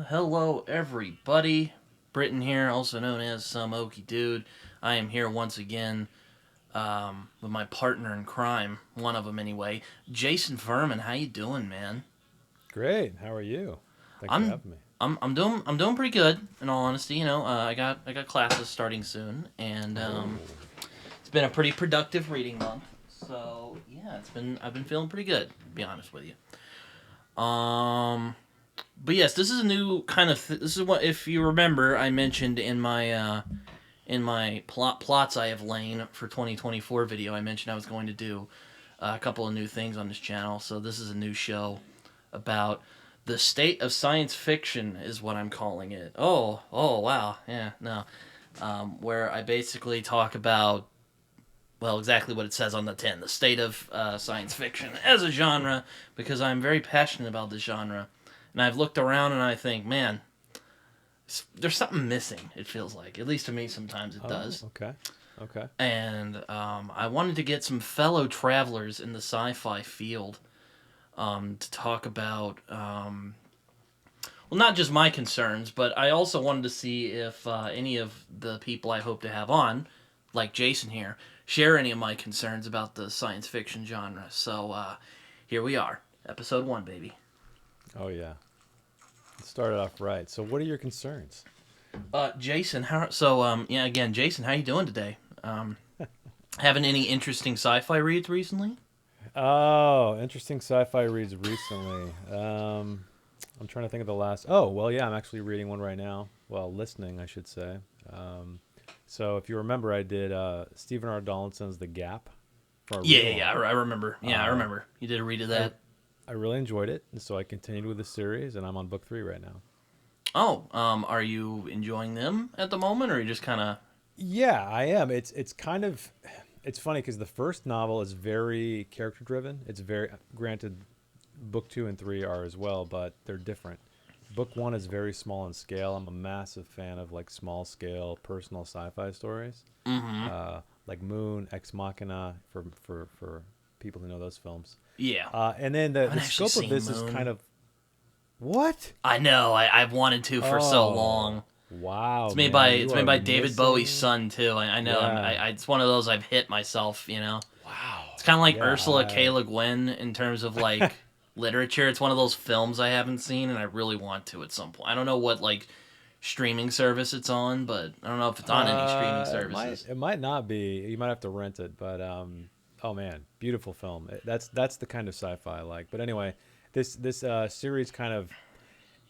Hello, everybody. Britton here, also known as Some Okie Dude. I am here once again with my partner in crime, one of them anyway, Jason Fuhrman. How you doing, man? Great. How are you? Thanks for I'm having me. I'm doing pretty good. In all honesty, I got classes starting soon, and Oh, it's been a pretty productive reading month. So yeah, I've been feeling pretty good. To be honest with you. But yes, this is a new kind of. This is what, if you remember, I mentioned in my plots I have lain for 2024 video. I mentioned I was going to do a couple of new things on this channel. So this is a new show about the state of science fiction, is what I'm calling it. Oh, wow, yeah, no, where I basically talk about, well, exactly what it says on the tin, the state of science fiction as a genre, because I'm very passionate about this genre. And I've looked around and I think, man, there's something missing, it feels like. At least to me, sometimes it oh, does. okay, okay. And I wanted to get some fellow travelers in the sci fi field to talk about, well, not just my concerns, but I also wanted to see if any of the people I hope to have on, like Jason here, share any of my concerns about the science fiction genre. So here we are, episode one, baby. Oh yeah. It started off right. So, what are your concerns? Jason, how? So yeah, again, Jason, how you doing today? Having any interesting sci-fi reads recently? Oh, interesting sci-fi reads recently. I'm trying to think of the last. Oh, well, yeah, I'm actually reading one right now. Well, listening, I should say. Um, so, if you remember, I did Stephen R. Donaldson's *The Gap* for a Yeah, read yeah, yeah. along. I remember. Yeah, I Uh, remember. You did a read of I that. I really enjoyed it, and so I continued with the series, and I'm on book 3 right now. Oh, are you enjoying them at the moment, or are you just kind of? Yeah, I am. It's kind of it's funny because the first novel is very character driven. It's very granted book 2 and 3 are as well, but they're different. Book 1 is very small in scale. I'm a massive fan of like small scale personal sci-fi stories. Mm-hmm. Like Moon, Ex Machina for people who know those films. Yeah, And then I the haven't actually scope of seen this is kind Moon. of what? I know. I've wanted to for so long. Oh, wow, It's made by man. it's You made are by David Bowie's missing. son too. I know. Yeah. It's one of those I've hit myself. It's Wow. kind of like Yeah, Ursula K. Le Guin in terms of like literature. It's one of those films I haven't seen, and I really want to at some point. I don't know what like streaming service it's on, but I don't know if it's on any streaming It might services. it might not be. You might have to rent it, but oh man, beautiful film. That's the kind of sci-fi I like. But anyway, this series kind of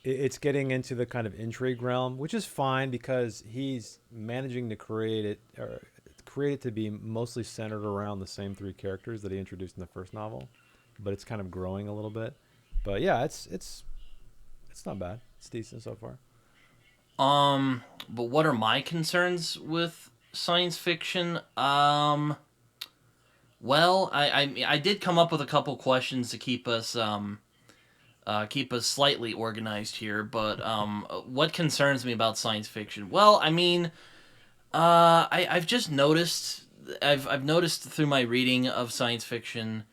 it's getting into the kind of intrigue realm, which is fine because he's managing to create it to be mostly centered around the same three characters that he introduced in the first novel, but it's kind of growing a little bit. But yeah, it's not bad. It's decent so far. But what are my concerns with science fiction? Well, I did come up with a couple questions to keep us slightly organized here. But what concerns me about science fiction? Well, I mean, I've just noticed. I've noticed through my reading of science fiction.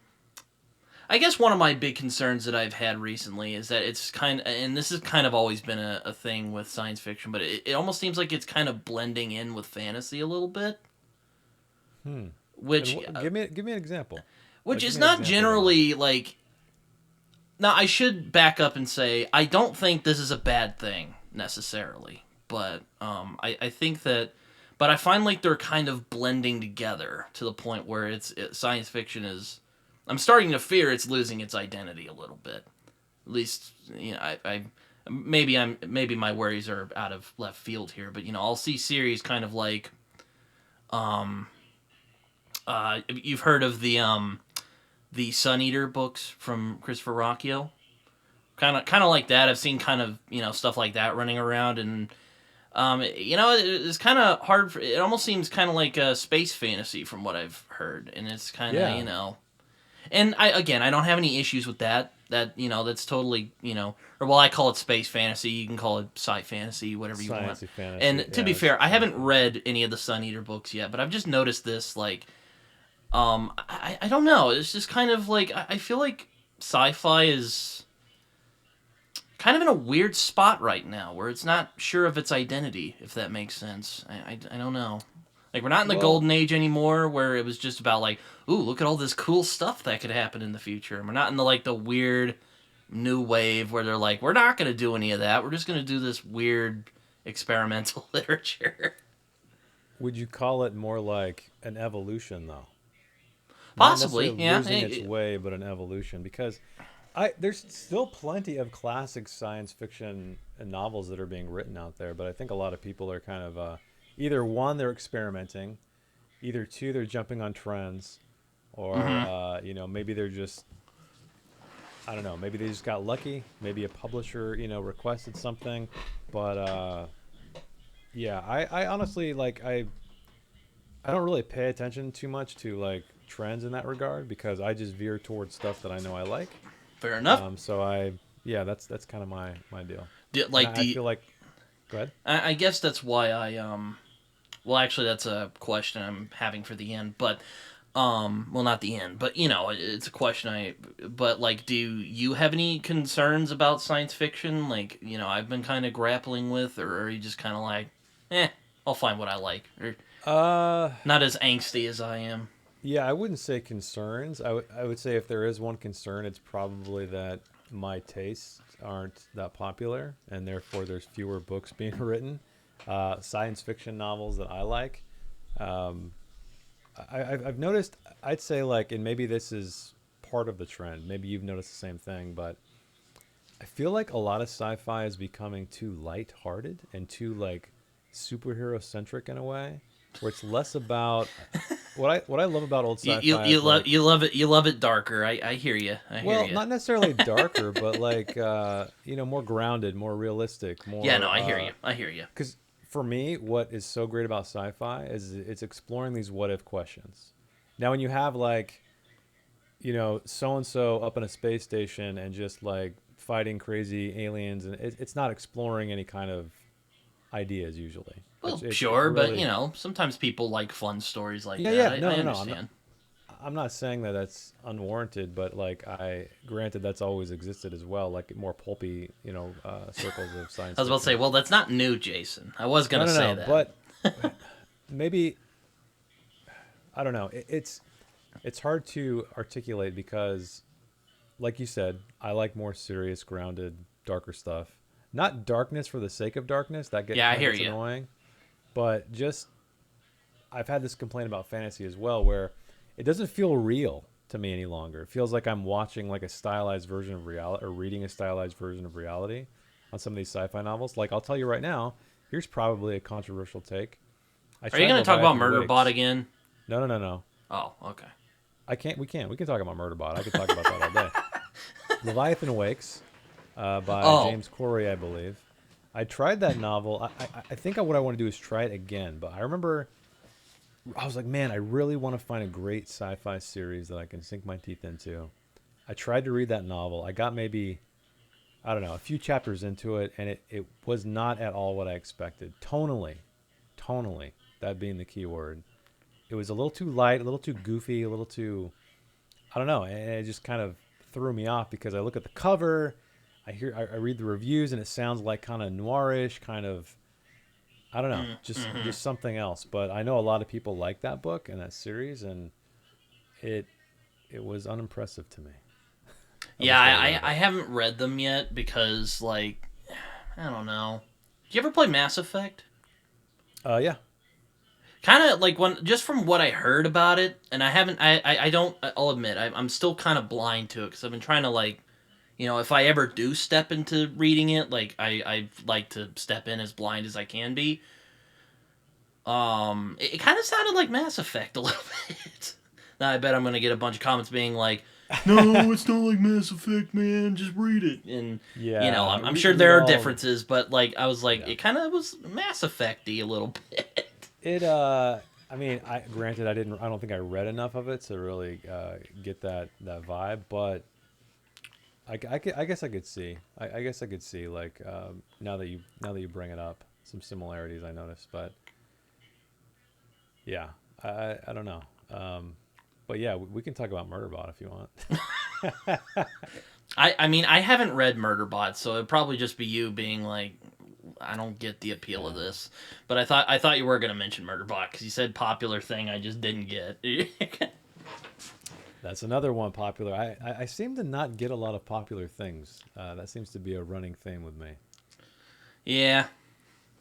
I guess one of my big concerns that I've had recently is that it's kind of, and this has kind of always been a thing with science fiction, but it almost seems like it's kind of blending in with fantasy a little bit, Hmm. And which give me an example. Give is me an not example of a novel. generally like. Now I should back up and say I don't think this is a bad thing necessarily, but I think that, but I find like they're kind of blending together to the point where science fiction is. I'm starting to fear it's losing its identity a little bit. At least I maybe my worries are out of left field here, but I'll see series kind of like you've heard of the Sun Eater books from Christopher Rocchio, kind of like that. I've seen kind of stuff like that running around, and it's kind of hard. It almost seems kind of like a space fantasy from what I've heard, and it's kind of Yeah, and I don't have any issues with that. That's totally or well, I call it space fantasy. You can call it sci fantasy, whatever you want. sciencey fantasy. And to Yeah, be that's fair, I kind of haven't fun. read any of the Sun Eater books yet, but I've just noticed this. Like, I don't know. It's just kind of like I feel like sci-fi is kind of in a weird spot right now where it's not sure of its identity, if that makes sense. I don't know. Like, we're not in the Well, golden age anymore where it was just about, like, ooh, look at all this cool stuff that could happen in the future. And we're not in the, like, the weird new wave where they're like, we're not going to do any of that. We're just going to do this weird experimental literature. would you call it more like an evolution though? Not Possibly, necessarily yeah. losing its way, but an evolution because I there's still plenty of classic science fiction and novels that are being written out there, but I think a lot of people are kind of either one they're experimenting, either two they're jumping on trends, or Mm-hmm. maybe they're just I don't know, maybe they just got lucky, maybe a publisher requested something, but yeah, I honestly like I don't really pay attention too much to like trends in that regard because I just veer towards stuff that I know I like. Fair enough. So yeah, that's kind of my deal. And Like, I feel like, go ahead. I guess that's why well, actually, that's a question I'm having for the end, but well, not the end, but it's a question but like, do you have any concerns about science fiction? Like, I've been kind of grappling with, or are you just kind of like, I'll find what I like, or Uh, not as angsty as I am? yeah, I wouldn't say concerns. I would say if there is one concern, it's probably that my tastes aren't that popular, and therefore there's fewer books being written. Science fiction novels that I like. Um, I've noticed. I'd say like, and maybe this is part of the trend. Maybe you've noticed the same thing, but I feel like a lot of sci-fi is becoming too light-hearted and too like superhero centric in a way, where it's less about what I love about old sci-fi is like, You love it darker. I hear you. I hear well, you. not necessarily darker, but like more grounded, more realistic, Yeah, no, more I hear you. I hear you. because for me, what is so great about sci-fi is it's exploring these what if questions. Now, when you have like so and so up in a space station and just like fighting crazy aliens, and it's not exploring any kind of ideas usually. It's Well, it's sure, but really sometimes people like fun stories like yeah, that. yeah, I no, no, no. I'm not. understand. I'm not saying that that's unwarranted, but like I granted that's always existed as well, like more pulpy, circles of science I was about to say, fiction. well, that's not new, Jason. I was No, gonna no, say no. that. But maybe I don't know. It's hard to articulate because, like you said, I like more serious, grounded, darker stuff. Not darkness for the sake of darkness. That Yeah, I kind of hear gets you. annoying. But just I've had this complaint about fantasy as well, where it doesn't feel real to me any longer. It feels like I'm watching like a stylized version of reality or reading a stylized version of reality on some of these sci-fi novels. Like I'll tell you right now, here's probably a controversial take. I Are you tried gonna talk about Leviathan Murderbot Wakes. again? No, no, no, no. Oh, okay. I can't. We can't. We can talk about Murderbot. I could talk about that all day. Leviathan Wakes by Oh, James Corey, I believe. I tried that novel. I think what I want to do is try it again. But I remember I was like, man, I really want to find a great sci-fi series that I can sink my teeth into. I tried to read that novel. I got maybe, I don't know, a few chapters into it, and it was not at all what I expected. Tonally, that being the key word. It was a little too light, a little too goofy, a little too, I don't know, and it just kind of threw me off because I look at the cover, I read the reviews, and it sounds like kind of noirish, kind of, I don't know, mm-hmm. just something else. But I know a lot of people like that book and that series, and it it was unimpressive to me. At Yeah. least what I read of I it. haven't read them yet because, like, I don't know. Did you ever play Mass Effect? Yeah, Kind of like, when just from what I heard about it, and I haven't. I don't. I'll admit, I'm still kind of blind to it because I've been trying to, like, if I ever do step into reading it, like, I like to step in as blind as I can be. It kind of sounded like Mass Effect a little bit. Now I bet I'm gonna get a bunch of comments being like, "No, it's not like Mass Effect, man. Just read it." And yeah. I'm sure We'd there are all differences, but, like, I was like, yeah. it kind of was Mass Effect-y a little bit. It I mean, I granted I don't think I read enough of it to really get that vibe, but I guess I could see. I guess I could see like now that you bring it up, some similarities I noticed, but yeah, I don't know. But yeah, we can talk about Murderbot if you want. I mean, I haven't read Murderbot, so it'd probably just be you being like, I don't get the appeal of Yeah. this. But I thought you were gonna mention Murderbot because you said popular thing I just didn't get. That's another one popular. I seem to not get a lot of popular things. That seems to be a running theme with me. Yeah,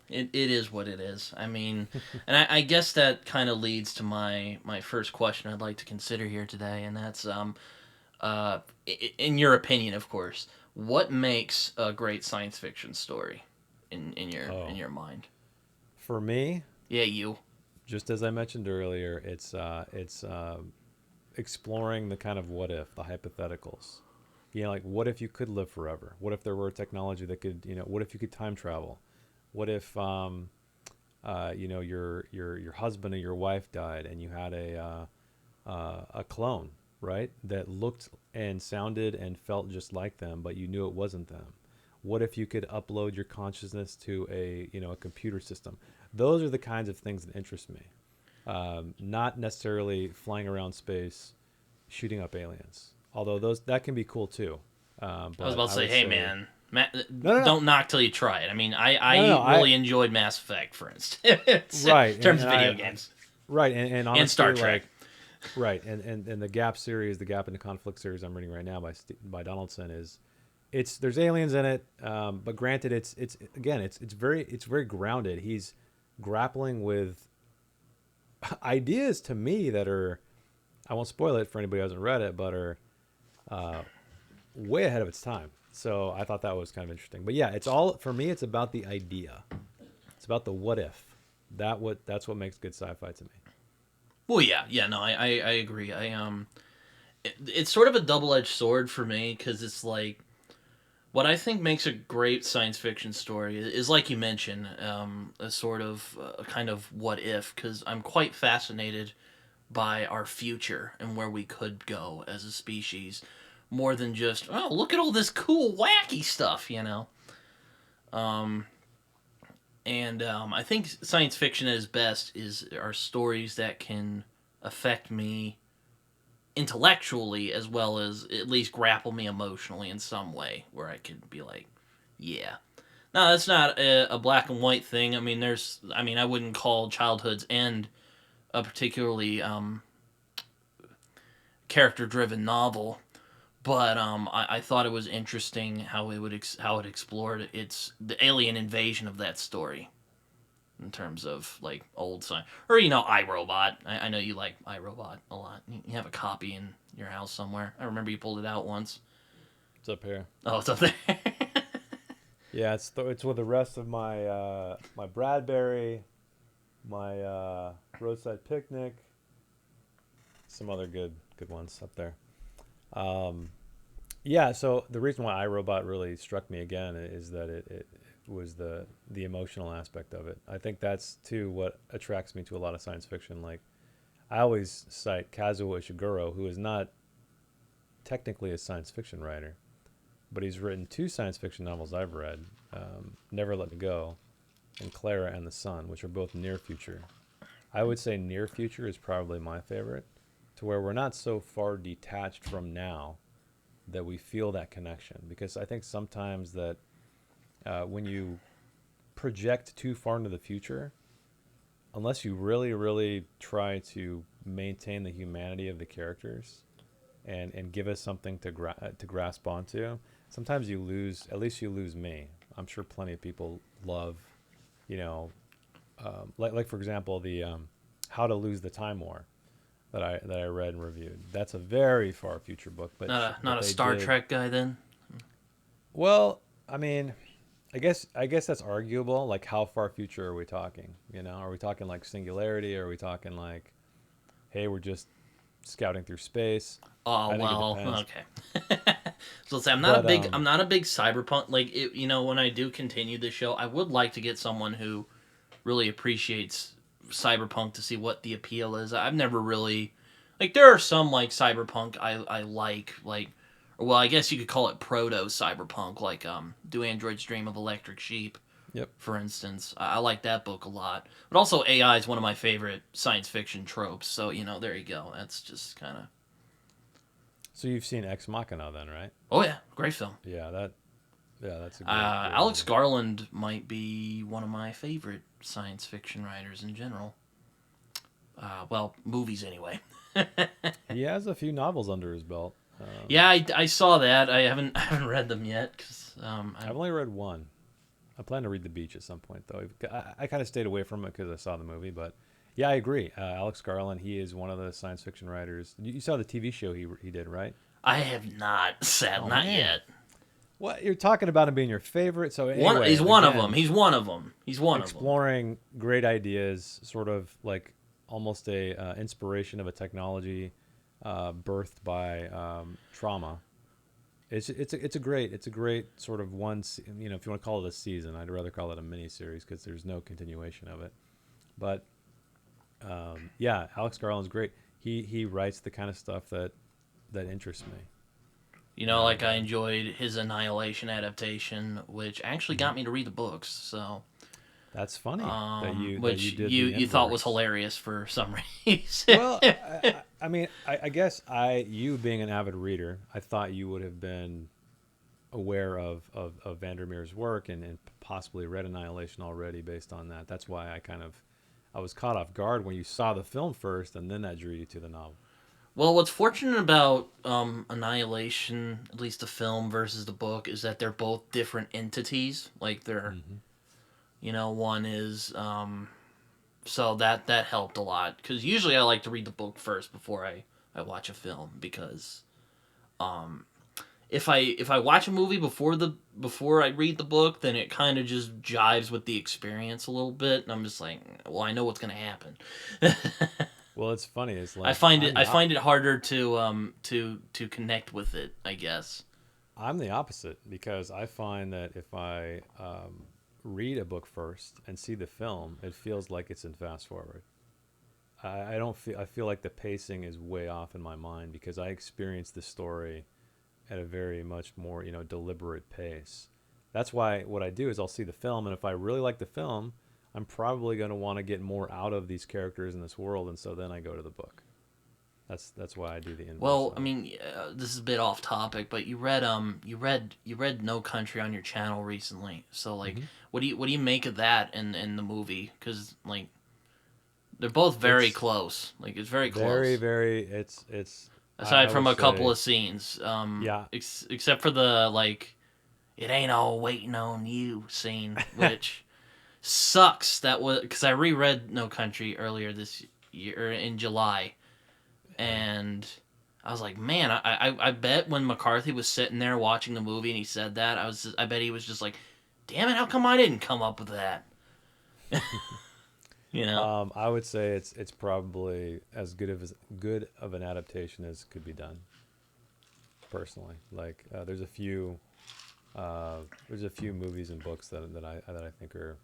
it is what it is. I mean, and I guess that kind of leads to my first question I'd like to consider here today, and that's in your opinion, of course, what makes a great science fiction story in Oh, your mind? for me, Yeah, you. just as I mentioned earlier, it's exploring the kind of what if, the hypotheticals. You know, like what if you could live forever? What if there were technology that could, what if you could time travel? What if, your husband or your wife died and you had a clone, right? That looked and sounded and felt just like them, but you knew it wasn't them. What if you could upload your consciousness to a computer system? Those are the kinds of things that interest me. Not necessarily flying around space, shooting up aliens. Although those that can be cool too. I was But about to I say, would hey say man, no, no, no, don't knock till you try it. I mean, no, no, no. I really enjoyed Mass Effect, for instance, in Right, terms of and video games right, and and Star honestly, Trek. like right, and the Gap series, the Gap into Conflict series I'm reading right now by Donaldson is it's there's aliens in it, but granted, it's again, it's very grounded. He's grappling with ideas to me that are I won't spoil it for anybody who hasn't read it, but are uh, way ahead of its time. So I thought that was kind of interesting. But yeah, it's all for me. It's about the idea. It's about the what if. That's what makes good sci-fi to me. Well, yeah, yeah, no, I agree. It's sort of a double edged sword for me because it's like what I think makes a great science fiction story is like you mentioned, a sort of a kind of what if, because I'm quite fascinated by our future and where we could go as a species, more than just oh look at all this cool wacky stuff, you know. Um, and I think science fiction at its best are stories that can affect me intellectually as well as at least grapple me emotionally in some way where I could be like, yeah. No, that's not a black and white thing. I mean, I wouldn't call Childhood's End a particularly character driven novel, but I thought it was interesting how how it explored the alien invasion of that story in terms of like old science or iRobot. I know you like iRobot a lot. You have a copy in your house somewhere. I remember you pulled it out once. It's up here. Oh, it's up there. Yeah, it's with the rest of my my Bradbury, my roadside picnic, some other good ones up there. Um, yeah, so the reason why iRobot really struck me again is that it was the emotional aspect of it. I think that's too what attracts me to a lot of science fiction. Like I always cite Kazuo Ishiguro, who is not technically a science fiction writer, but he's written two science fiction novels I've read, Never Let Me Go and Clara and the Sun, which are both near future. I would say near future is probably my favorite, to where we're not so far detached from now that we feel that connection. Because I think sometimes that when you project too far into the future, unless you really, really try to maintain the humanity of the characters and give us something to grasp onto, sometimes you lose. At least you lose me. I'm sure plenty of people love, you know, like for example the How to Lose the Time War that I read and reviewed. That's a very far future book, Not but a they Star did Trek guy then. well. I mean, I guess that's arguable. Like, how far future are we talking? Are we talking like singularity? Or are we talking like, hey, we're just scouting through space? Oh I think it well, depends. okay. So say But I'm not a big cyberpunk like it, when I do continue the show, I would like to get someone who really appreciates cyberpunk to see what the appeal is. I've never really like there are some like cyberpunk I like or well, I guess you could call it proto cyberpunk like Do Androids Dream of Electric Sheep, yep. for instance. I like that book a lot. But also AI is one of my favorite science fiction tropes. So, there you go. That's just kind of So you've seen Ex Machina then, right? Oh yeah, great film. Yeah, that's a great Alex movie. Garland might be one of my favorite science fiction writers in general. Well, movies anyway. He has a few novels under his belt. Yeah, I saw that. I haven't I haven't read them yet because I've only read one. I plan to read The Beach at some point, though. I kind of stayed away from it because I saw the movie, but yeah, I agree. Alex Garland, he is one of the science fiction writers. You saw the TV show he did, right? I have not sad Oh not man, yet. what you're talking about him being your favorite? So He's anyway, one of them. again, He's one of them. He's one of them. exploring great ideas, sort of like almost a inspiration of a technology birthed by trauma. It's a great sort of if you want to call it a season, I'd rather call it a mini series because there's no continuation of it. But yeah, Alex Garland's great. He writes the kind of stuff that interests me. You know, like I enjoyed his Annihilation adaptation, which actually Mhm. got me to read the books. So, That's funny that you which did you the you thought was inverse. hilarious for some reason. Well, I mean, I guess you being an avid reader, I thought you would have been aware of Vandermeer's work and possibly read Annihilation already based on that. That's why I was caught off guard when you saw the film first, and then that drew you to the novel. Well, what's fortunate about Annihilation, at least the film versus the book, is that they're both different entities. Like they're, Hmm. one is so that helped a lot because usually I like to read the book first before I watch a film because if I watch a movie before I read the book, then it kind of just jives with the experience a little bit, and I'm just like, well, I know what's gonna happen. Well, it's funny. It's I like find it I find it harder to connect with it, I guess. I'm the opposite because I find that if I read a book first and see the film, it feels like it's in fast forward. I don't feel I feel like the pacing is way off in my mind because I experience the story at a very much more deliberate pace. That's why what I do is I'll see the film, and if I really like the film, I'm probably going to want to get more out of these characters in this world, and so then I go to the book. That's why I do the inverse Well, I of it. mean, this is a bit off topic, but you read No Country on your channel recently. So like, Hmm. what do you make of that in the movie? Because like they're both very It's close. Like it's very very close. very it's I Aside will from a couple say of scenes, yeah. except for the like, it ain't all waiting on you scene, which sucks. That was because I reread No Country earlier this year in July, Yeah. and I was like, man, I bet when McCarthy was sitting there watching the movie and he said that, I bet he was just like, damn it, how come I didn't come up with that? You know? I would say it's probably as good of an adaptation as could be done. Personally, like there's a few movies and books that I think are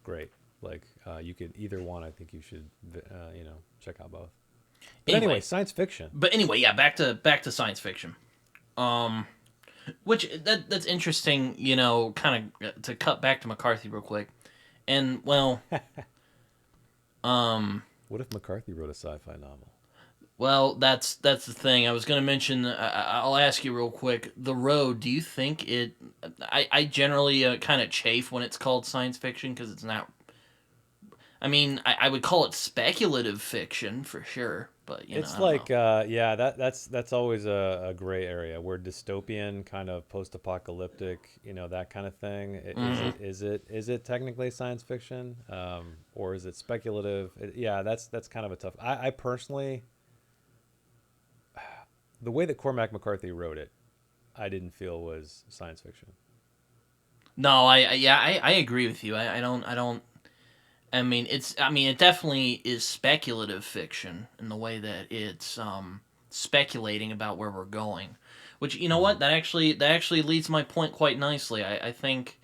great. Like you could either one. I think you should check out both. But anyway, Anyway, science fiction. but anyway, yeah, back to science fiction. Um, which that's interesting. Kind of to cut back to McCarthy real quick, and well, um, What if McCarthy wrote a sci-fi novel? well, that's the thing. I was gonna mention. I'll ask you real quick. The Road. Do you think it? I generally kind of chafe when it's called science fiction because it's not. I mean, I would call it speculative fiction for sure, but It's I don't know. like yeah, that's always a gray area where dystopian kind of post-apocalyptic, that kind of thing. Hmm. Is it technically science fiction, or is it speculative? Yeah, that's kind of a tough. I personally, the way that Cormac McCarthy wrote it, I didn't feel was science fiction. No, yeah, I agree with you. I don't. I mean, it definitely is speculative fiction in the way that it's speculating about where we're going. Which you know Hmm. what that actually leads my point quite nicely. I think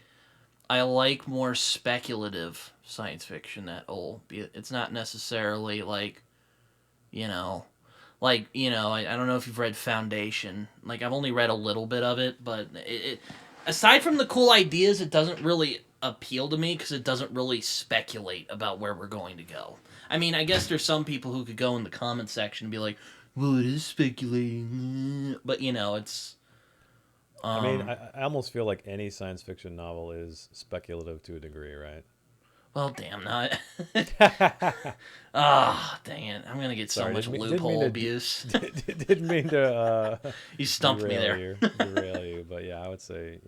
I like more speculative science fiction that it's not necessarily like you know I don't know if you've read Foundation. Like I've only read a little bit of it, but aside from the cool ideas, it doesn't really appeal to me because it doesn't really speculate about where we're going to go. I mean, I guess there's some people who could go in the comment section and be like, well, it is speculating, but you know, it's I mean, um. I almost feel like any science fiction novel is speculative to a degree, right? Well, damn, not. Ah, dang it! I'm gonna get so Sorry, much didn't mean loophole to abuse. didn't mean to You stumped me there. derail you, but yeah, I would say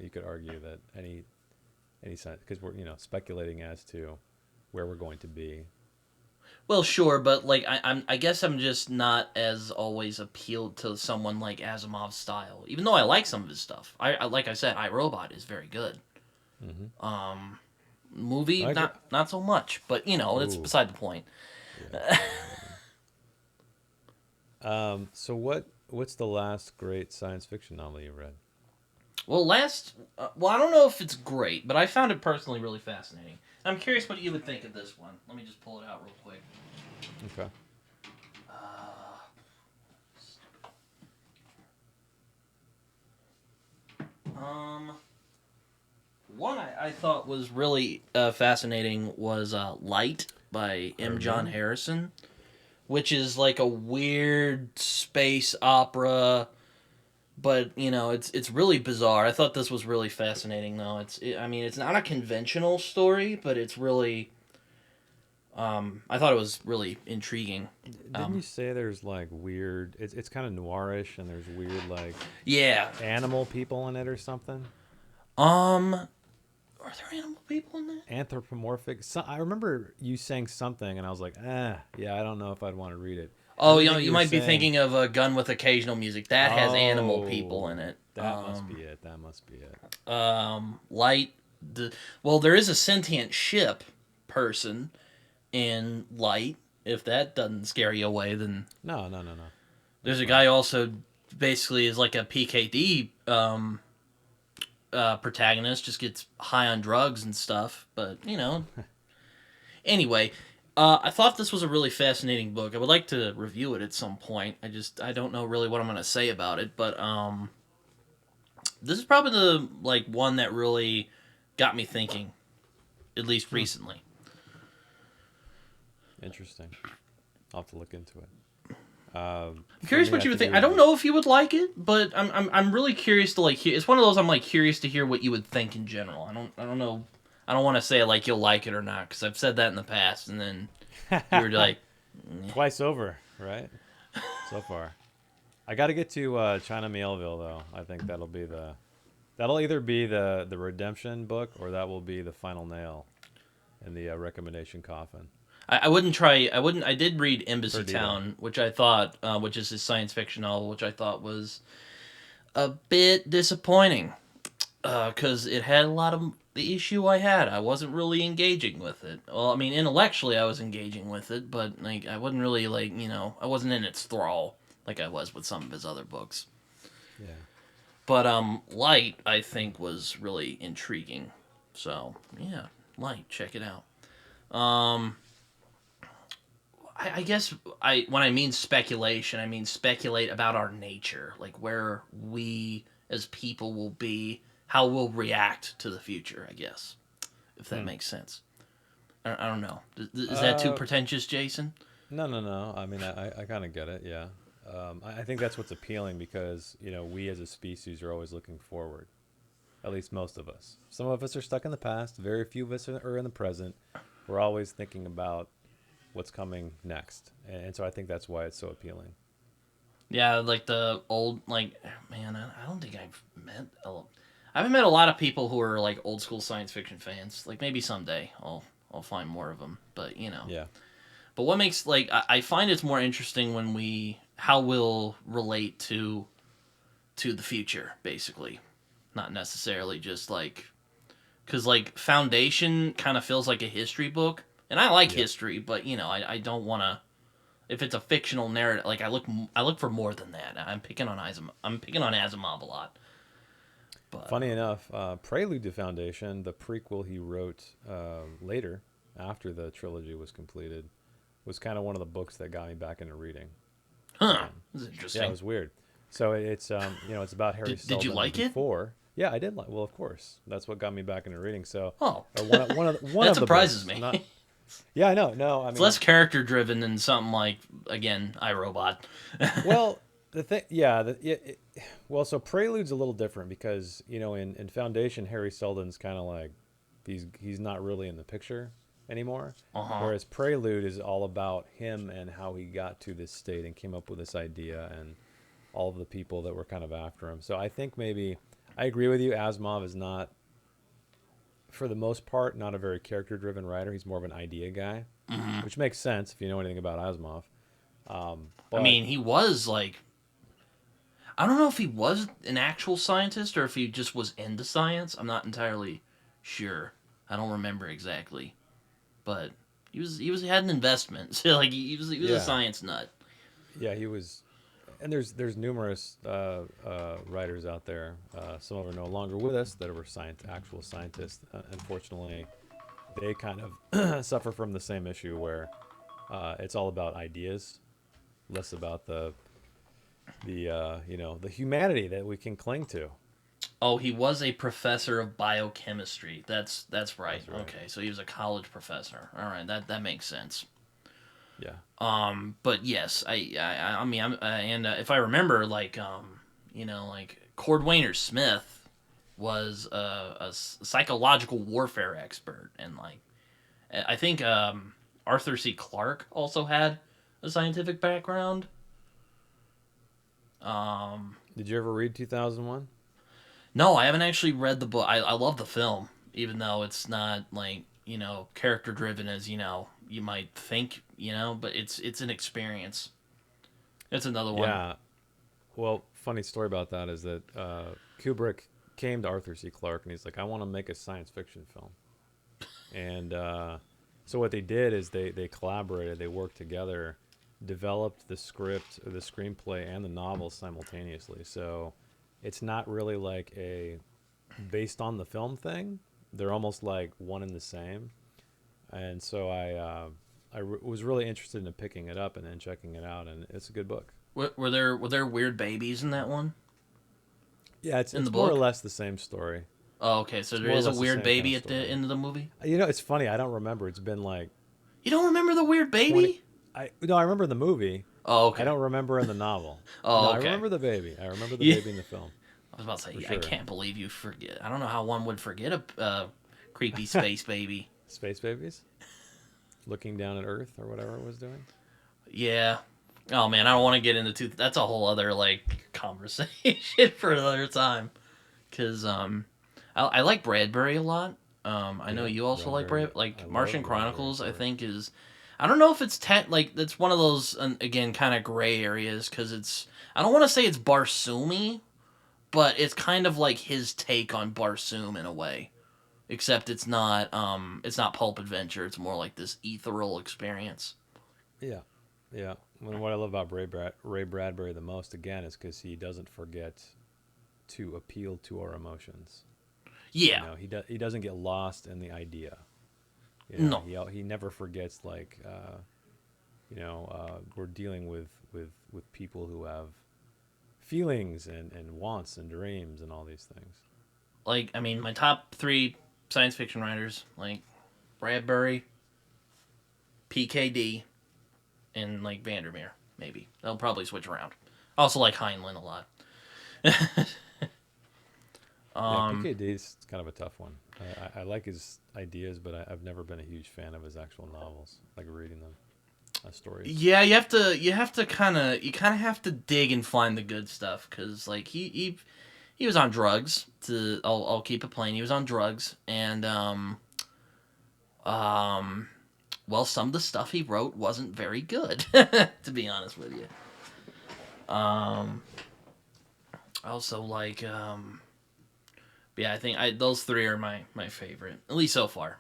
you could argue that any science because we're speculating as to where we're going to be. Well, sure, but like I guess I'm just not as always appealed to someone like Asimov's style. Even though I like some of his stuff, I like I said, I Robot is very good. Hmm. Movie, I agree. not so much, but you know, it's Ooh, beside the point. yeah. So what's the last great science fiction novel you read? Well, I don't know if it's great, but I found it personally really fascinating. I'm curious what you would think of this one. Let me just pull it out real quick. Okay. Um, One I thought was really fascinating was Light by M. John Herman? Harrison, which is like a weird space opera, but you know it's really bizarre. I thought this was really fascinating though. I mean it's not a conventional story, but it's really I thought it was really intriguing. Didn't Um, you say there's like weird? It's kind of noirish, and there's weird like yeah. animal people in it or something. Are there animal people in that? Anthropomorphic. So, I remember you saying something, and I was like, yeah, I don't know if I'd want to read it. And Oh, then I you know, think you you were might be saying, thinking of a Gun with Occasional Music. That has animal people in oh, it. that must be it. That must be it. Light. Well, there is a sentient ship person in Light. If that doesn't scare you away, then No, no, no, no. there's That's a fine. guy also basically is like a PKD protagonist, just gets high on drugs and stuff. But you know, anyway, I thought this was a really fascinating book. I would like to review it at some point. I don't know really what I'm gonna say about it, but this is probably the like one that really got me thinking, at least Hmm. recently. Interesting. I'll have to look into it. I'm For curious me, what I you would think it think. I would don't be know if you would like it, but I'm really curious to like hear. It's one of those I'm like curious to hear what you would think in general. I don't know. I don't want to say like you'll like it or not because I've said that in the past, and then you were like, "Eh." twice over, right? So far. I got to get to China Mielville though. I think that'll either be the redemption book or that will be the final nail in the recommendation coffin. I wouldn't try. I wouldn't. I did read Embassy Perdido. Town, which I thought, which is his science fiction novel, which I thought was a bit disappointing because it had a lot of the issue I had. I wasn't really engaging with it. Well, I mean, intellectually I was engaging with it, but like I wasn't really like I wasn't in its thrall like I was with some of his other books. Yeah. But Light I think was really intriguing. So yeah, Light, check it out. Um, I guess when I mean speculation, I mean speculate about our nature, like where we as people will be, how we'll react to the future. I guess if that Hmm. makes sense. I don't know. Is that too Uh, pretentious, Jason? no, no, no. I mean, I kind of get it. Yeah. I think that's what's appealing because we as a species are always looking forward. At least most of us. Some of us are stuck in the past. Very few of us are in the present. We're always thinking about what's coming next, and so I think that's why it's so appealing. Yeah, like the old man. I don't think I haven't met a lot of people who are like old school science fiction fans. Like maybe someday I'll find more of them. But you know. Yeah. But what makes I find it's more interesting when we how we'll relate to the future, basically, not necessarily just like because like Foundation kind of feels like a history book, and I like Yep. history, but I don't want to. If it's a fictional narrative, like I look for more than that. I'm picking on Asimov a lot, but Funny enough, Prelude to Foundation, the prequel he wrote later after the trilogy was completed, was kind of one of the books that got me back into reading huh, again. this is Yeah, it interesting. was weird. So it's about Harry Did you Seldon like it? before. Yeah, I did like. Well, of course, that's what got me back into reading. So, Oh, or one of the that one of the surprises books, me. not Yeah, I know. No, I It's less mean, character driven than something like, again, iRobot. well, the thing, yeah, well, so Prelude's a little different because in Foundation, Harry Seldon's kind of like he's not really in the picture anymore, Uh huh. whereas Prelude is all about him and how he got to this state and came up with this idea and all of the people that were kind of after him. So I think maybe I agree with you. Asimov is not, for the most part, not a very character-driven writer. He's more of an idea guy, Hmm. which makes sense if you know anything about Asimov. I But mean, he was like, I don't know if he was an actual scientist or if he just was into science. I'm not entirely sure. I don't remember exactly, but he had an investment. So like he was a yeah, science nut. yeah, he was. And there's numerous writers out there. Some of them are no longer with us that were actual scientists. Unfortunately, they kind of suffer from the same issue where it's all about ideas, less about the humanity that we can cling to. Oh, he was a professor of biochemistry. That's right. That's right. Okay, so he was a college professor. All right, that makes sense. Yeah. But yes, I mean, and if I remember, like, like Cordwainer Smith was a psychological warfare expert, and like, I think Arthur C. Clarke also had a scientific background. Um, Did you ever read 2001? no, I haven't actually read the book. I love the film, even though it's not like character driven as you might think, but it's an experience. It's another one. Yeah. Well, funny story about that is that Kubrick came to Arthur C. Clarke and he's like, I want to make a science fiction film. And so what they did is they collaborated, they worked together, developed the script, or the screenplay, and the novel simultaneously. So it's not really like a based on the film thing. They're almost like one and the same. And so was really interested in picking it up and then checking it out, and it's a good book. Were there weird babies in that one Yeah, it's in the it's more or book? less the same story. Oh, okay. So It's there more or is a less the weird same kind baby of at the story. end of the movie. It's funny. I don't remember. It's been like You don't remember the weird 20. baby? No, I remember the movie. Oh, I okay. don't remember in the novel. No, Oh, I okay. remember the baby. I remember the Yeah. baby in the film I was about to for say, I sure. can't believe you forget. I don't know how one would forget a creepy space baby. Space babies looking down at Earth or whatever it was doing. Yeah. Oh man, I don't Yeah, want to get into that's a whole other like conversation for another time. Cause I like Bradbury a lot. I know yeah. you also like Bradbury. I Martian love Bradbury's Chronicles. I work. think is I don't know if it's like that's one of those again kind of gray areas because it's I don't want to say it's Barsoomy, but it's kind of like his take on Barsoom in a way. Except it's not pulp adventure. It's more like this ethereal experience. Yeah, yeah. What I love about Ray Bradbury the most, again, is because he doesn't forget to appeal to our emotions. Yeah. He doesn't get lost in the idea. No. He never forgets like we're dealing with people who have feelings and wants and dreams and all these things. Like I mean, my top three science fiction writers like Bradbury, PKD, and like Vandermeer. Maybe they'll probably switch around. I also like Heinlein a lot. Yeah, um, PKD is kind of a tough one. I like his ideas, but I've never been a huge fan of his actual novels, like reading them, stories. yeah, you kind of have to dig and find the good stuff because like he was on drugs. I'll keep it plain. He was on drugs, and um, well, some of the stuff he wrote wasn't very good, to be honest with you. Um, I also like yeah, I think those three are my favorite, at least so far.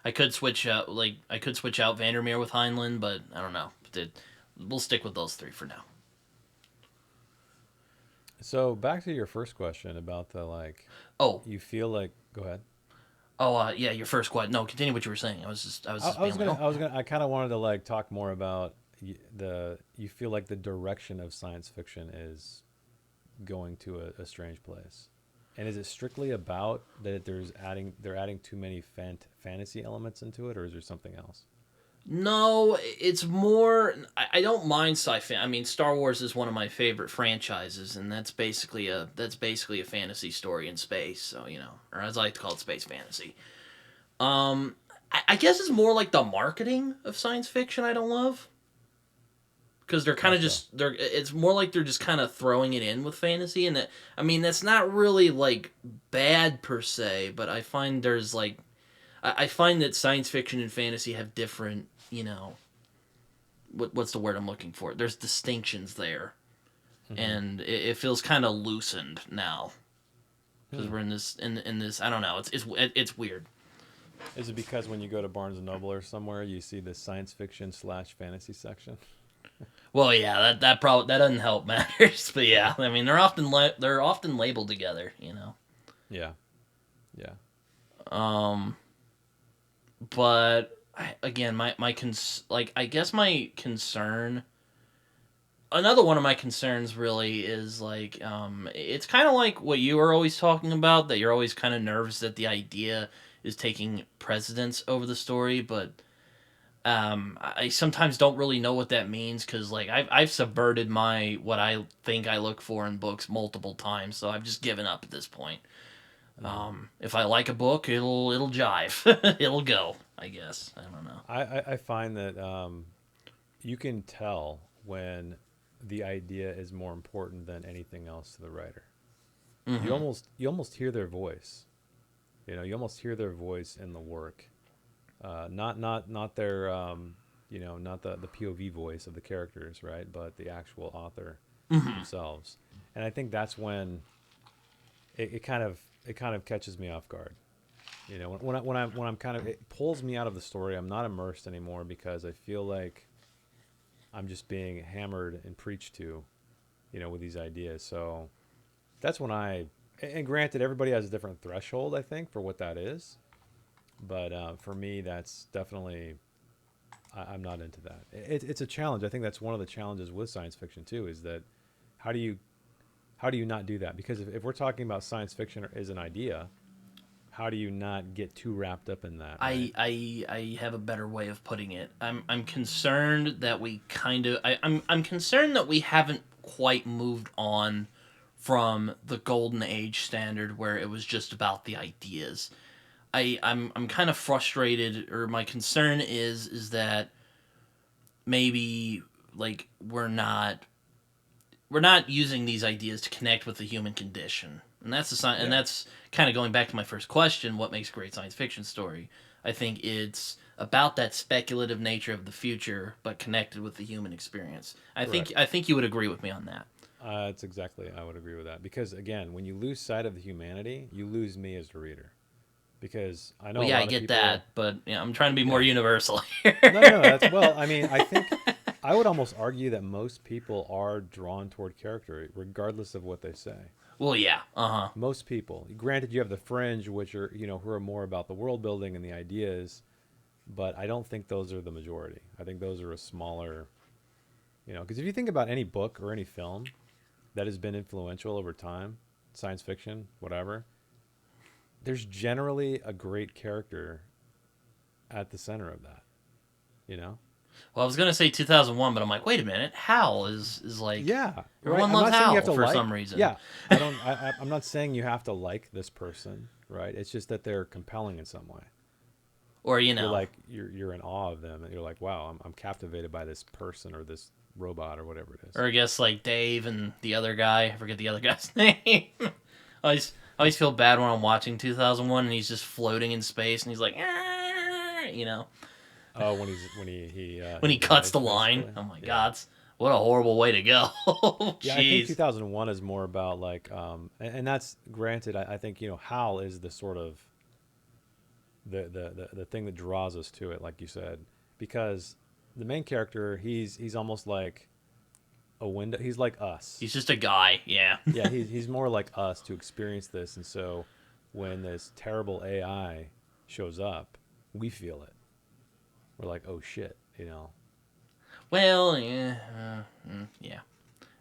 I could switch out Vandermeer with Heinlein, but I don't know. We'll stick with those three for now. So back to your first question about the like, Oh, you feel like. Go ahead. yeah, your first quad. No, continue what you were saying. I was just being like, oh, I kind of wanted to like talk more about you feel like the direction of science fiction is going to a strange place, And is it strictly about that they're adding too many fantasy elements into it, or is there something else? No, it's more. I don't mind sci-fi. I mean, Star Wars is one of my favorite franchises, and that's basically a fantasy story in space. So or as I like to call it, space fantasy. Um, I guess it's more like the marketing of science fiction I don't love, because they're kind of Gotcha. just they're. It's more like they're just kind of throwing it in with fantasy, and I mean that's not really like bad per se, but I find there's like I find that science fiction and fantasy have different what's the word I'm looking for? There's distinctions there, Hmm. and it feels kind of loosened now because Hmm. we're in this. I don't know. It's weird. Is it because when you go to Barnes and Noble or somewhere, you see the science fiction slash fantasy section? Well, yeah, that probably that doesn't help matters, but yeah, I mean they're often labeled together. Yeah. Yeah. Um, but again, like I guess my concern. Another one of my concerns really is like it's kind of like what you were always talking about, that you're always kind of nervous that the idea is taking precedence over the story, but I sometimes don't really know what that means, because like I've subverted my what I think I look for in books multiple times, so I've just given up at this point. Mm. If I like a book, it'll jive. It'll go, I guess. I don't know. I find that you can tell when the idea is more important than anything else to the writer. Hmm. You almost hear their voice. You almost hear their voice in the work. Not their not the POV voice of the characters, right? But the actual author Hmm. themselves. And I think that's when it kind of catches me off guard. When I'm kind of, it pulls me out of the story. I'm not immersed anymore because I feel like I'm just being hammered and preached to, with these ideas. So that's when and granted, everybody has a different threshold, I think, for what that is. But for me, that's definitely, I'm not into that. It's a challenge. I think that's one of the challenges with science fiction too, is that how do you how do you not do that? Because if we're talking about science fiction as an idea, how do you not get too wrapped up in that, right? I have a better way of putting it. I'm concerned that we kind of I'm concerned that we haven't quite moved on from the golden age standard where it was just about the ideas. I'm kind of frustrated, or my concern is that maybe like we're not using these ideas to connect with the human condition. And that's the and Yeah, that's kind of going back to my first question, what makes a great science fiction story? I think it's about that speculative nature of the future but connected with the human experience. correct. I think you would agree with me on that. It's exactly. I would agree with that because again, when you lose sight of the humanity, you lose me as the reader. Because I know Well, a yeah, I lot of get people. that, but I'm trying to be more Yeah, universal no, no, no. here. That's well. I mean, I think I would almost argue that most people are drawn toward character, regardless of what they say. Well, yeah. Uh-huh. Most people. Granted, you have the fringe, which are who are more about the world building and the ideas, but I don't think those are the majority. I think those are a smaller. Because if you think about any book or any film that has been influential over time, science fiction, whatever, there's generally a great character at the center of that. You know? Well, I was going to say 2001, but I'm like, wait a minute. Hal is like Yeah, right. everyone I'm loves not saying you have Hal to for some like. reason. Yeah, I don't. I'm not saying you have to like this person, right? It's just that they're compelling in some way. Or You're in awe of them, and you're like, wow, I'm captivated by this person or this robot or whatever it is. or I guess like Dave and the other guy. I forget the other guy's name. I always feel bad when I'm watching 2001 and he's just floating in space and he's like, "Ah," Oh, when when he he cuts dies, the line. basically. Oh my Yeah, god, what a horrible way to go. yeah. I think Jeez. 2001 is more about like, and that's granted. I think Hal is the sort of the thing that draws us to it, like you said, because the main character, he's almost like a window. He's like us. He's just a guy. Yeah. Yeah, he's more like us to experience this, and so when this terrible AI shows up, we feel it. We're like, oh shit. Well, yeah, yeah.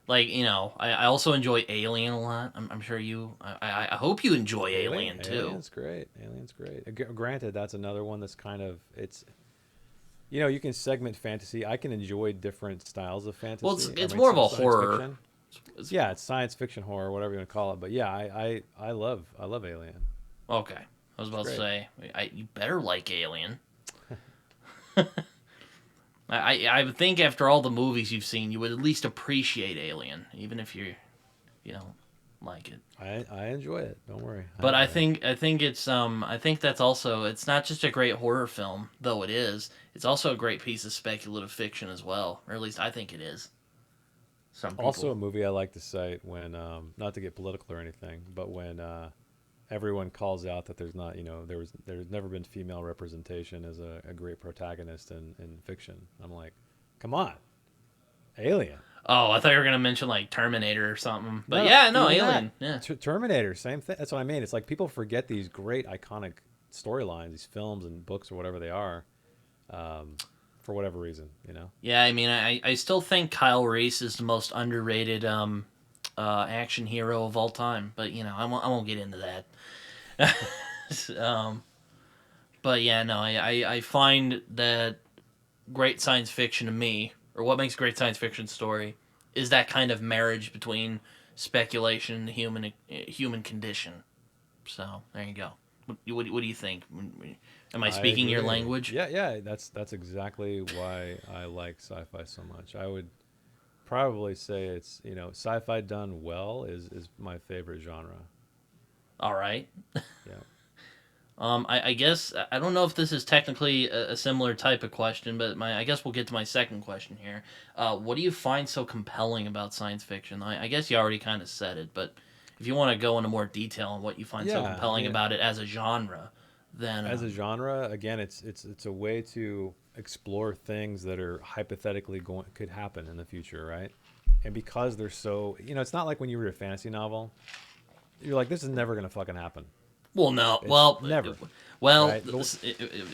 Like, I also enjoy Alien a lot. I'm sure I hope you enjoy Alien too. Alien's great. Alien's great. Granted, that's another one that's kind of it's. You can segment fantasy. I can enjoy different styles of Well, fantasy. I it's mean, more of a science horror. fiction. It's, Yeah, it's science fiction horror, whatever you want to call it. But yeah, I love Alien. okay, I was It's about to great. say, you better like Alien. I would think after all the movies you've seen, you would at least appreciate Alien, even if you don't like it. I enjoy it. Don't worry, I But enjoy it. I think I think that's also, it's not just a great horror film, though it is. It's also a great piece of speculative fiction as well, or at least I think it is. Some Also, people. a movie I like to cite when, not to get political or anything, but when everyone calls out that there's not, there's never been female representation as a great protagonist in fiction. I'm like, come on, Alien. Oh, I thought you were gonna mention like Terminator or something. But No, no, yeah, no, even that. Alien. Yeah. Terminator, same thing. That's what I mean. It's like people forget these great iconic storylines, these films and books or whatever they are, um, for whatever reason. Yeah, I mean, I still think Kyle Reese is the most underrated action hero of all time. But I won't get into that. um, but yeah, no, I find that great science fiction to me, or what makes a great science fiction story, is that kind of marriage between speculation and the human condition. So there you go. What do you think? Am I I speaking your agree. language? Yeah, yeah. That's exactly why I like sci-fi so much. I would probably say it's sci-fi done well is my favorite genre. All right. Yeah. I guess I don't know if this is technically a similar type of question, but I guess we'll get to my second question here. What do you find so compelling about science fiction? I guess you already kind of said it, but if you want to go into more detail on what you find so Yeah. I compelling mean, about it as a genre, then as a genre, again, it's a way to explore things that are hypothetically going could happen in the future, right? And because they're so, it's not like when you read a fantasy novel, you're like, this is never gonna fucking happen. well, no, It's never, well, right? But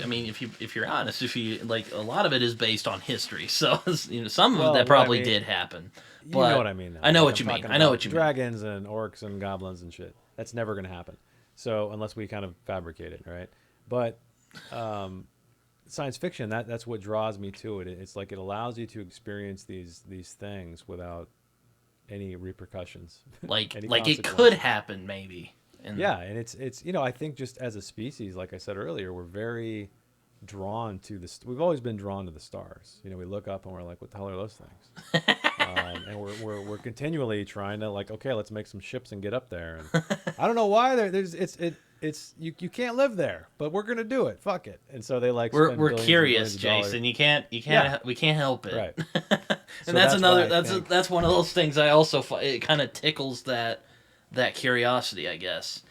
I mean, if you're honest, if you like, a lot of it is based on history, so some of well, that what I probably mean, did happen, you know but what I mean now. I know Like what I'm you mean. talking I know what about you mean. dragons and orcs and goblins and shit. That's never gonna happen. So unless we kind of fabricate it, right? But um, science fiction, that's what draws me to it. It's like it allows you to experience these things without any repercussions, any Like it could consequences. happen maybe, and Yeah, and it's I think just as a species, like I said earlier, we're very drawn to the. We've always been drawn to the stars. We look up and we're like, what the hell are those things? And we're continually trying to like, okay, let's make some ships and get up there. And I don't know why it's you can't live there, but we're gonna do it. Fuck it. And so they like spend we're billions and curious, billions of dollars. Jason. You Yeah, can't we can't help it. right. And So that's that's why another I think, that's one of those things I also it kind of tickles that curiosity, I guess.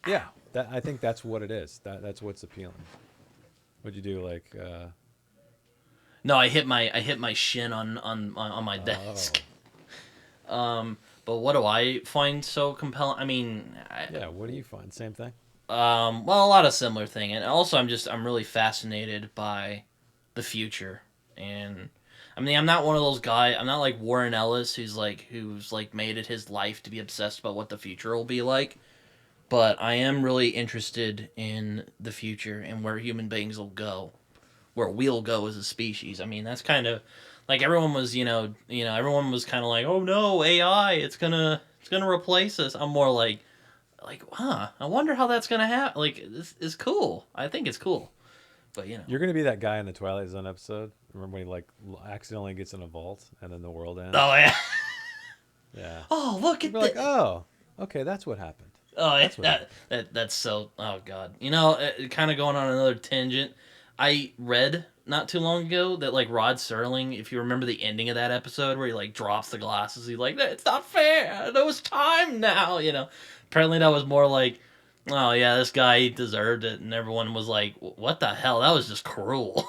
yeah, that I think that's what it is. That's what's appealing. What'd you do? Like, No, I hit my shin on my oh, desk. But what do I find so compelling? I mean, yeah. What do you find? Same thing. well, a lot of similar thing, and also I'm really fascinated by the future, and I mean, I'm not one of those guys. I'm not like Warren Ellis, who's like made it his life to be obsessed about what the future will be like. But I am really interested in the future and where human beings will go, where we'll go as a species. I mean, that's kind of like everyone was, everyone was kind of like, oh no, AI, it's gonna replace us. I'm more huh, I wonder how that's gonna happen. Like, this is cool. I think it's cool, but You're gonna be that guy in the Twilight Zone episode. Remember when he like accidentally gets in a vault and then the world ends? oh yeah, Yeah. oh look You'd at be like, the, oh, okay, that's what happened. oh yeah, That's what happened. that's so, oh god, kind of going on another tangent. I read not too long ago that like Rod Serling, if you remember the ending of that episode where he like drops the glasses, he's like, "It's not fair. There was time now." Apparently that was more like, "Oh yeah, this guy he deserved it," and everyone was like, "What the hell? That was just cruel."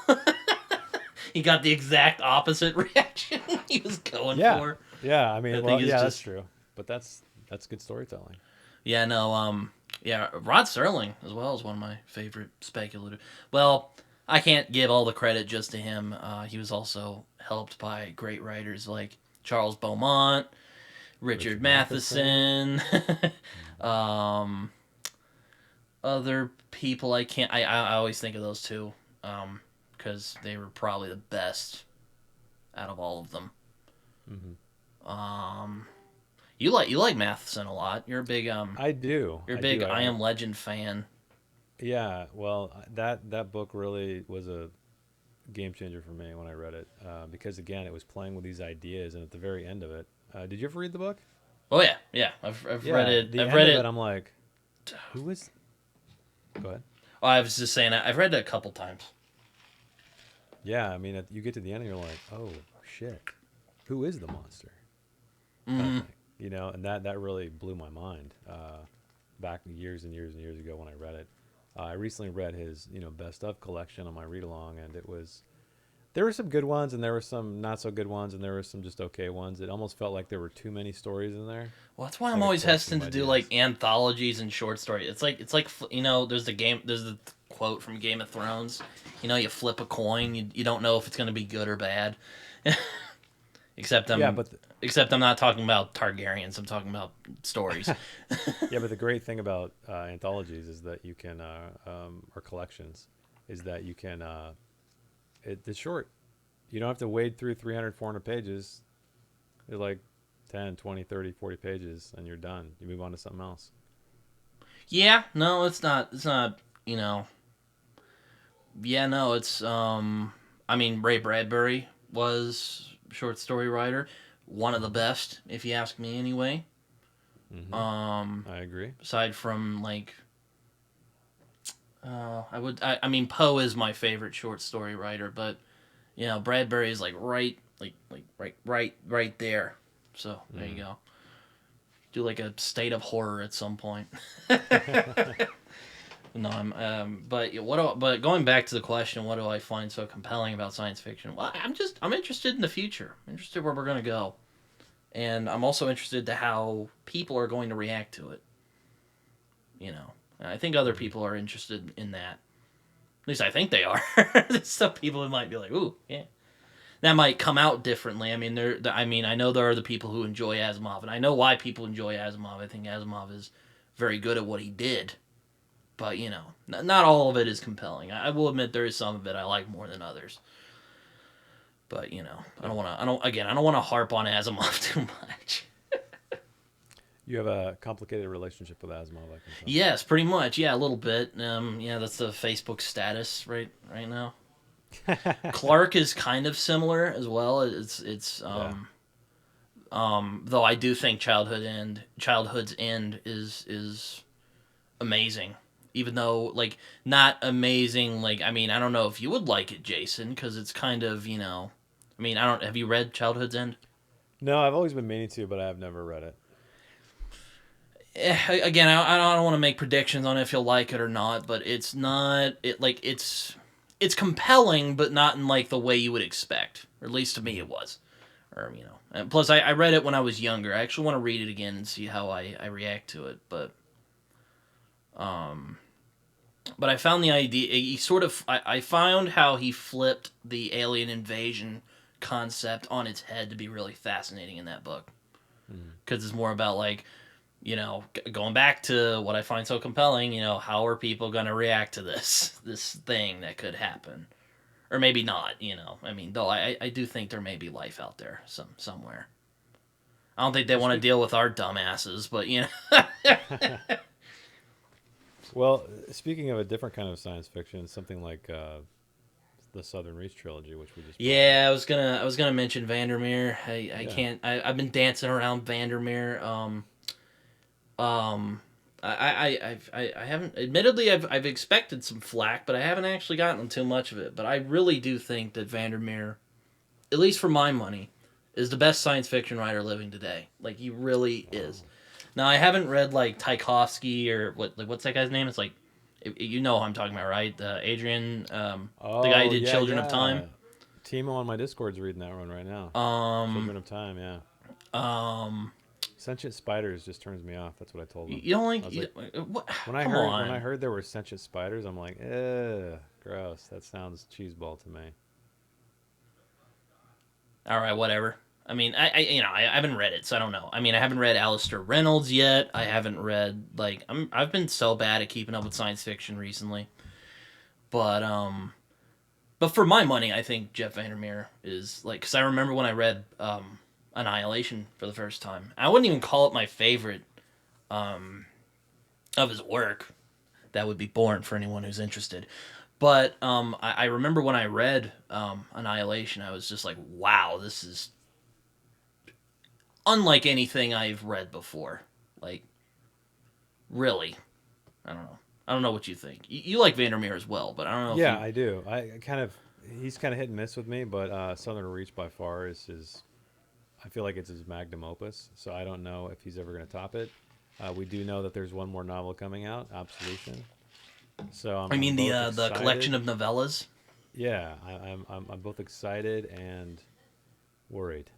He got the exact opposite reaction he was going Yeah. for. Yeah. I I mean, think well, it's yeah, that's just, true. But that's good storytelling. yeah, no, yeah, Rod Serling as well is one of my favorite speculative. Well, I can't give all the credit just to him. He was also helped by great writers like Charles Beaumont Richard Richard Matheson. Matheson. um, other people I can't. I always think of those two, because they were probably the best out of all of them. Mm-hmm. Um, you like Matheson a lot. I do. You're a I big do. I Am Legend fan. Yeah. Well, that book really was a game changer for me when I read it, because again, it was playing with these ideas, and at the very end of it, did you ever read the book? Oh yeah, yeah. I've read Yeah, it. the I've end read of it, it. I'm like, who is? Go ahead. Oh, I was just saying. I've read it a couple times. Yeah, I mean, you get to the end, and you're like, oh shit, who is the monster? Kind of Mm-hmm. thing, and that really blew my mind, back years and years and years ago when I read it. I recently read his, best of collection on my read along, and there were some good ones, and there were some not so good ones, and there were some just okay ones. It almost felt like there were too many stories in there, Well, that's why I'm like a always collection hesitant of to do ideas. like anthologies and short stories. It's like there's the quote from Game of Thrones. You flip a coin, you don't know if it's going to be good or bad. except Yeah, I'm but except I'm not talking about Targaryens. I'm talking about stories. yeah, but the great thing about anthologies is that you can, or collections, is that you can. It's short. You don't have to wade through 300, 400 pages. They're like 10, 20, 30, 40 pages, and you're done. You move on to something else. Yeah, no, it's not. It's not. Yeah, no, it's. I mean, Ray Bradbury was a short story writer, one of the Hmm. best, if you ask me, anyway. Hmm. Um, I agree. aside from like, I mean, Poe is my favorite short story writer, but Bradbury is like right there. So there you Mm. go. Do like a state of horror at some point. No, but going back to the question, what do I find so compelling about science fiction? Well, I'm interested in the future. I'm interested where we're gonna go, and I'm also interested to how people are going to react to it. And I think other Hmm. people are interested in that. At least I think they are. There's some people who might be like, "Ooh, yeah." That might come out differently. I mean, I know there are the people who enjoy Asimov, and I know why people enjoy Asimov. I think Asimov is very good at what he did, but not all of it is compelling. I will admit there is some of it I like more than others. But I Yeah. don't want to. I don't want to harp on Asimov too much. You have a complicated relationship with Asimov, I can tell. Yes, pretty much. Yeah, a little bit. Yeah, that's the Facebook status right now. Clark is kind of similar as well. It's Yeah. though I do think Childhood's End is amazing. Even though like not amazing, like I mean I don't know if you would like it, Jason, because it's kind of I mean I don't have you read Childhood's End? No, I've always been meaning to, but I have never read it. Again, I don't want to make predictions on if you'll like it or not, but it's not it like it's compelling, but not in like the way you would expect, or at least to me Hmm. it was. Or and plus I read it when I was younger. I actually want to read it again and see how I react to it, um but I found the idea. He sort of. I found how he flipped the alien invasion concept on its head to be really fascinating in that book. Hmm. Because it's more about like going back to what I find so compelling. How are people going to react to this thing that could happen, or maybe not. I mean, though I do think there may be life out there somewhere. I don't think they Well, want to speak. deal with our dumbasses, but Well, speaking of a different kind of science fiction, something like the Southern Reach trilogy, which we just brought up. Yeah, I was gonna mention Vandermeer. I Yeah. can't. I've been dancing around Vandermeer. Um, I haven't. Admittedly, I've expected some flack, but I haven't actually gotten too much of it. But I really do think that Vandermeer, at least for my money, is the best science fiction writer living today. Like he really is. Oh. Now I haven't read like Tchaikovsky or what's that guy's name? It's like you know who I'm talking about, right? Adrian, the guy who Oh did yeah, Children of yeah. Time. Timo on my Discord's reading that one right now. Um, Children of Time, yeah. um, Sentient spiders just turns me off. That's what I told them. you don't I like was like, what? when I Come heard when I on. heard there were sentient spiders, I'm like, ugh, gross. That sounds cheeseball to me. All right, whatever. I mean, I haven't read it, so I don't know. I mean, I haven't read Alistair Reynolds yet. I haven't read like I've been so bad at keeping up with science fiction recently. But but for my money, I think Jeff Vandermeer is like, because I remember when I read Annihilation for the first time. I wouldn't even call it my favorite of his work. That would be boring for anyone who's interested. But I remember when I read Annihilation, I was just like, wow, this is unlike anything I've read before. Like, really. I don't know. I don't know what you think. You like Vandermeer as well, but I don't know if Yeah, you. I do. He's kind of hit and miss with me, but Southern Reach by far is his. I feel like it's his magnum opus. So I don't know if he's ever going to top it. We do know that there's one more novel coming out, Absolution. So I I'm mean both the collection excited. of novellas. Yeah, I'm both excited and worried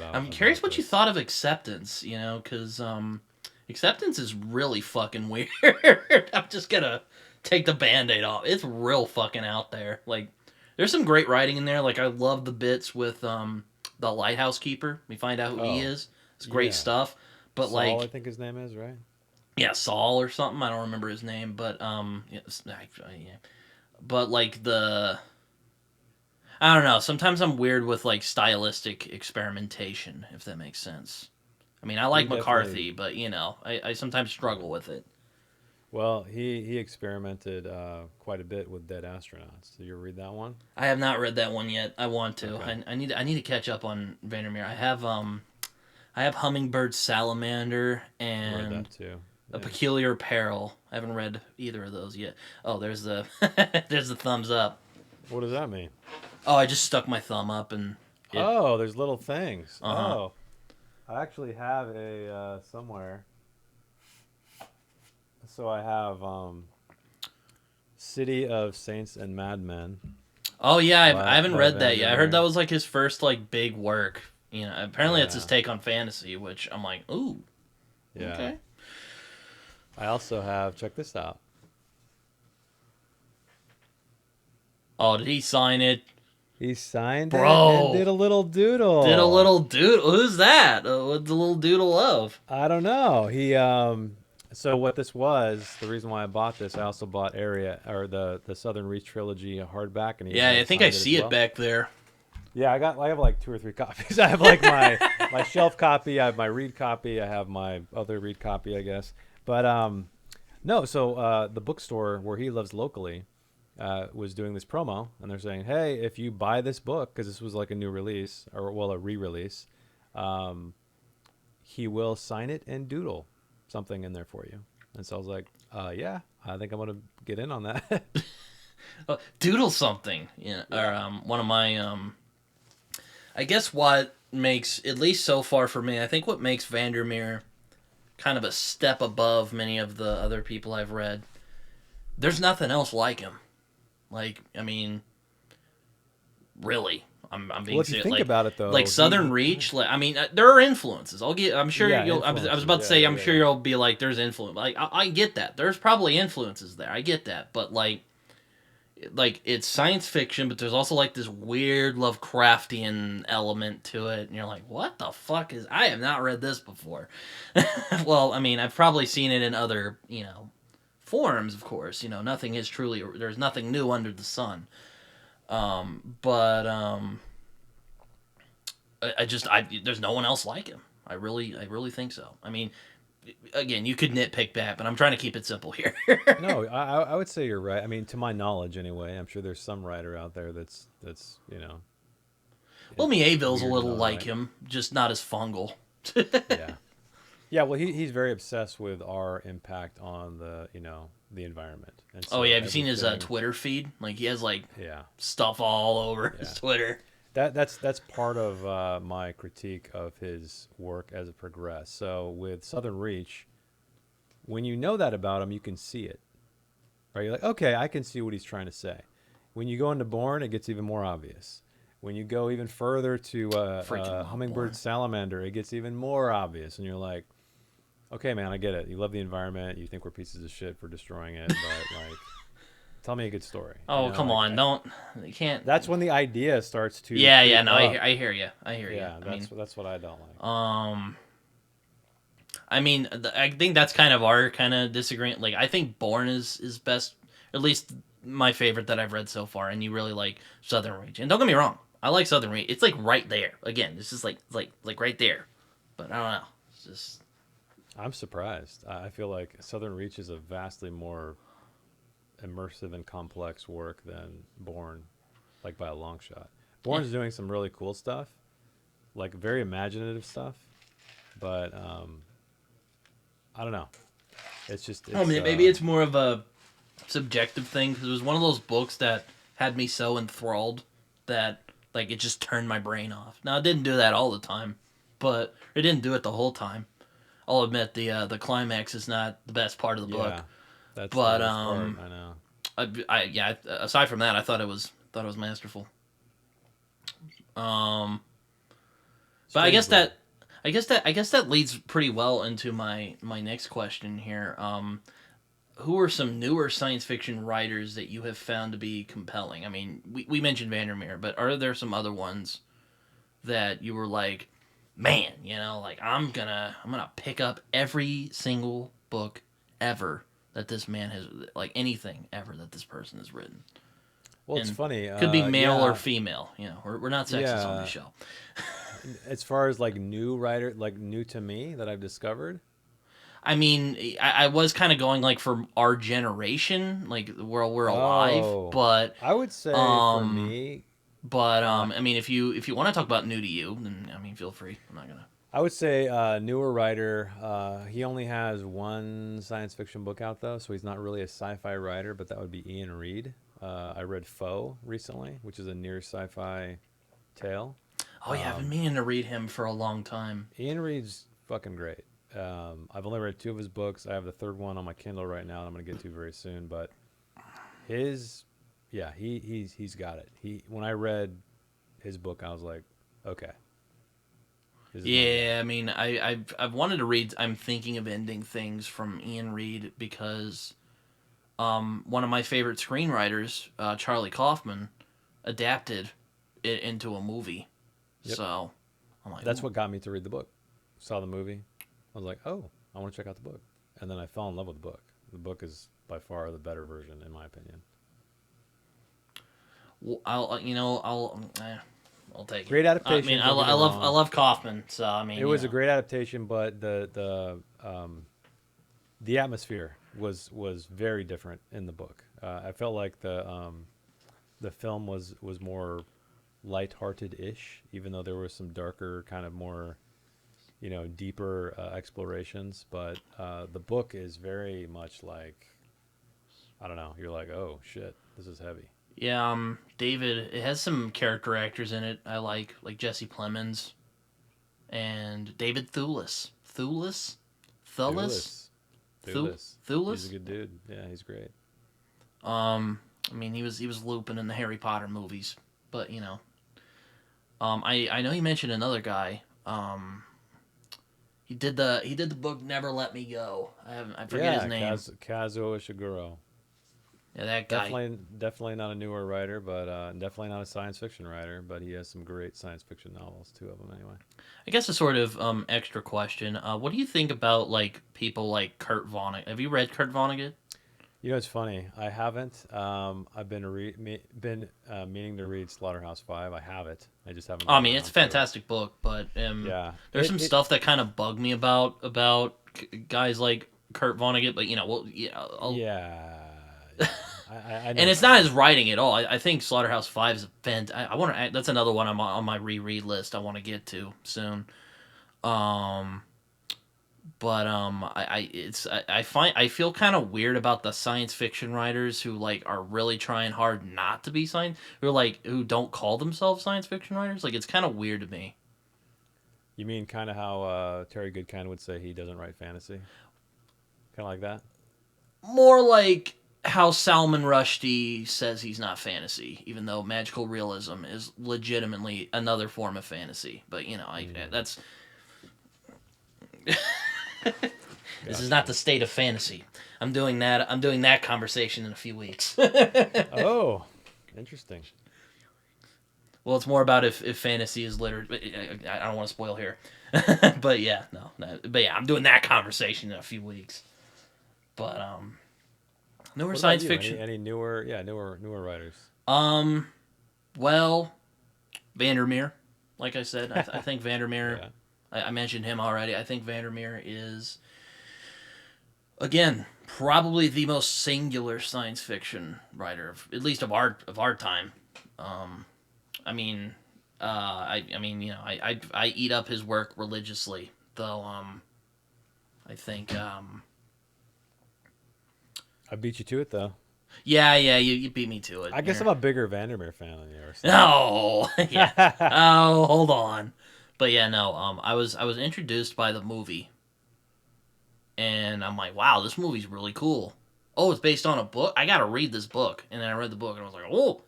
I'm curious about what you this. thought of Acceptance. You know, because Acceptance is really fucking weird. I'm just gonna take the band-aid off. It's real fucking out there. Like, there's some great writing in there. Like, I love the bits with the lighthouse keeper. We find out who he Oh, is. It's great yeah. stuff. But Saul, I like, think his name is, right? yeah, Saul or something. I don't remember his name, but yeah, yeah. But like I don't know. Sometimes I'm weird with like stylistic experimentation, if that makes sense. I mean, I He like definitely. McCarthy, but you know, I sometimes struggle with it. Well, he experimented quite a bit with dead astronauts. Did you read that one? I have not read that one yet. I want to. Okay, I need to catch up on Vandermeer. I have Hummingbird Salamander I read and that too. A Yeah. Peculiar Peril. I haven't read either of those yet. Oh, there's the there's the thumbs up. What does that mean? Oh, I just stuck my thumb up and it. Oh, there's little things. Uh huh. Oh, I actually have a somewhere. So I have City of Saints and Madmen Oh yeah, I haven't by read that yet. I heard that Vandermeer. was like his first like big work. You know, apparently it's his Yeah, take on fantasy, which I'm like, ooh, yeah. okay. I also have. Check this out. Oh, did he sign it, He signed it and bro? did a little Did a doodle. little doodle. Who's that? What's the little doodle of? I don't know. He. So what this was, the reason why I bought this, I also bought Area or the Southern Reach trilogy hardback, and he Yeah, I had think I signed it as see it well. back there. Yeah, I have like two or three copies. I have like my shelf copy, I have my read copy, I have my other read copy, I guess. But no, so the bookstore where he lives locally was doing this promo, and they're saying, hey, if you buy this book, because this was like a new release or well a re-release, um, he will sign it and doodle something in there for you. And so I was like, yeah, I think I'm gonna get in on that. Doodle something. Yeah, Yeah. or one of my I guess what makes, at least so far for me, I think what makes Vandermeer kind of a step above many of the other people I've read. There's nothing else like him. Like, I mean, really, I'm Well, being if you serious. think about it Like though, Southern Reach. Like, I mean, there are influences. I'll get. I'm sure yeah, you'll. I was influences. about to Yeah, say. yeah, I'm yeah, sure yeah. you'll be like, there's influence. Like, I get that. There's probably influences there. I get that. But like it's science fiction, but there's also like this weird Lovecraftian element to it, and you're like, what the fuck is? I have not read this before. Well, I mean, I've probably seen it in other, forms, of course. You know, nothing is truly. There's nothing new under the sun. But there's no one else like him. I really think so. I mean, again, you could nitpick that, but I'm trying to keep it simple here. No, I would say you're right. I mean, to my knowledge, anyway. I'm sure there's some writer out there that's Well, it's Mieville's a weird and little all like right. him, just not as fungal. Yeah, yeah. Well, he's very obsessed with our impact on the environment, and Oh so yeah, have you seen his everything. Twitter feed? Like, he has like Yeah, stuff all over his yeah. Twitter. That's part of my critique of his work as it progressed. So with Southern Reach, when you know that about him, you can see it, right? You're like, okay, I can see what he's trying to say. When you go into Bourne, it gets even more obvious. When you go even further to Freaking love Hummingbird Bourne. Salamander, it gets even more obvious. And you're like, okay, man, I get it. You love the environment. You think we're pieces of shit for destroying it. But, like, Tell me a good story. Oh, come Like on, don't you can't. that's when the idea starts to Yeah, yeah, creep no, up. I hear you. I hear you. Yeah, that's what I don't like. Um, I mean, I think that's kind of our kind of disagreement. Like, I think Bourne is best, at least my favorite that I've read so far. And you really like Southern Reach. And don't get me wrong, I like Southern Reach. It's like right there. Again, it's just like right there. But I don't know. It's just I'm surprised. I feel like Southern Reach is a vastly more immersive and complex work than Bourne, like by a long shot. yeah. Bourne's doing some really cool stuff, like very imaginative stuff, but I don't know. It's just I it's mean, maybe it's more of a subjective thing because it was one of those books that had me so enthralled that like it just turned my brain off. Now it didn't do that all the time, but it didn't do it the whole time. I'll admit the climax is not the best part of the book, yeah, that's the but worst part. I know. yeah. Aside from that, I thought it was masterful. Um, but Strangely, I guess that leads pretty well into my next question here. Who are some newer science fiction writers that you have found to be compelling? I mean, we mentioned Vandermeer, but are there some other ones that you were like, man, like I'm gonna pick up every single book ever that this man has, like anything ever that this person has written, well, it's and funny. could be male or Yeah, female. We're not sexist on this yeah. show. As far as like new writer, like new to me that I've discovered. I mean, I was kind of going like for our generation, like where we're alive, Oh, but I would say for um, me, but uh, I mean, if you want to talk about new to you, then I mean, feel free. I'm not gonna. I would say newer writer. He only has one science fiction book out though, so he's not really a sci-fi writer. But that would be Ian Reed. I read Foe recently, which is a near sci-fi tale. Oh yeah, I've been meaning to read him for a long time. Ian Reed's fucking great. I've only read two of his books. I have the third one on my Kindle right now. That I'm gonna get to very soon. But his, yeah, he's got it. When I read his book, I was like, okay, this is my guy. Yeah, I mean, I've wanted to read. I'm thinking of ending things from Ian Reed because one of my favorite screenwriters, Charlie Kaufman, adapted it into a movie. Yep, So I'm like, that's ooh. what got me to read the book. Saw the movie. I was like, oh, I want to check out the book, and then I fell in love with the book. The book is by far the better version, in my opinion. I'll take it. Great I mean, adaptation. Don't get me I wrong. love Kaufman, so I It mean, was a great adaptation, but the atmosphere was very different in the book. I felt like the film was more lighthearted ish, even though there was some darker, kind of more deeper explorations. But the book is very much like, I don't know. You're like, oh shit, this is heavy. yeah. David, it has some character actors in it I like Jesse Plemons and David Thewlis. Thewlis, Thewlis, Thulis, Thulis, he's a Thewlis. good dude. Yeah, he's great. I mean, he was Lupin in the Harry Potter movies, but I know you mentioned another guy. He did the book Never Let Me Go. I forget his Yeah, name. Kazuo Ishiguro. Yeah, that guy. Definitely not a newer writer, but definitely not a science fiction writer. But he has some great science fiction novels, two of them anyway. I guess a sort of extra question. What do you think about like people like Kurt Vonnegut? Have you read Kurt Vonnegut? It's funny. I haven't. I've been meaning to read Slaughterhouse 5. I have it. I just haven't Oh, I gotten mean, it's a around to it. fantastic book, but Yeah. there's some stuff that kind of bugged me about guys like Kurt Vonnegut. But well, Yeah. Yeah. I know and what it's you not mean. his writing at all. I think Slaughterhouse Five is a I want to. That's another one on my reread list. I want to get to soon. Um, but I feel kind of weird about the science fiction writers who like are really trying hard not to be science, who don't call themselves science fiction writers. Like it's kind of weird to me. You mean kind of how Terry Goodkind would say he doesn't write fantasy? Kind of like that? More like how Salman Rushdie says he's not fantasy, even though magical realism is legitimately another form of fantasy. But Mm, that's this is not gotcha. the state of fantasy. I'm doing that. I'm doing that conversation in a few weeks. Oh, interesting. Well, it's more about if fantasy is littered. But I don't want to spoil here. But yeah, no. But yeah, I'm doing that conversation in a few weeks. But newer What about science you? Any fiction. any newer, yeah, newer writers? Um, well, Vandermeer. Like I said, I think Vandermeer. Yeah. I mentioned him already. I think Vandermeer is again probably the most singular science fiction writer, at least of our time. Um, I mean, I mean, I eat up his work religiously, though. I think, I beat you to it though. yeah, you beat me to it. I guess I'm a bigger Vandermeer fan than you or something. No, yeah. Oh, hold on. But yeah, no. I was introduced by the movie, and I'm like, wow, this movie's really cool. Oh, it's based on a book. I gotta read this book, and then I read the book, and I was like, oh.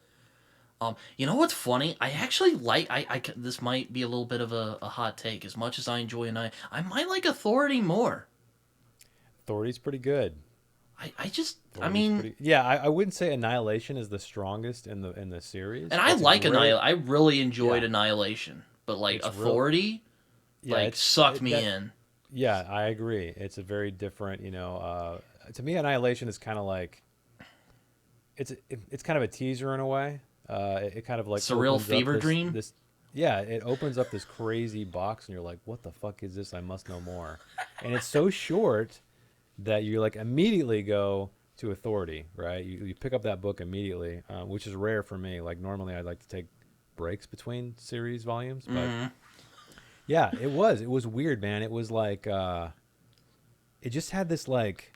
You know what's funny? I actually like. This might be a little bit of a hot take. As much as I enjoy I might like Authority more. Authority's pretty good. I just. I Authority's mean, pretty. Yeah, I wouldn't say Annihilation is the strongest in the series. and I It's a like great. Annihilation. I really enjoyed Yeah, Annihilation, but like it's real. Authority, Yeah, like sucked me that. in. Yeah, I agree. It's a very different. To me, Annihilation is kind of like it's kind of a teaser in a way. It kind of like Surreal opens up Fever this Dream. this. Yeah, it opens up this crazy box, and you're like, "What the fuck is this? I must know more." And it's so short that you like immediately go to Authority, right? You pick up that book immediately, which is rare for me. Like normally, I'd like to take breaks between series volumes, but Mm-hmm. yeah, it was weird, man. It was like it just had this like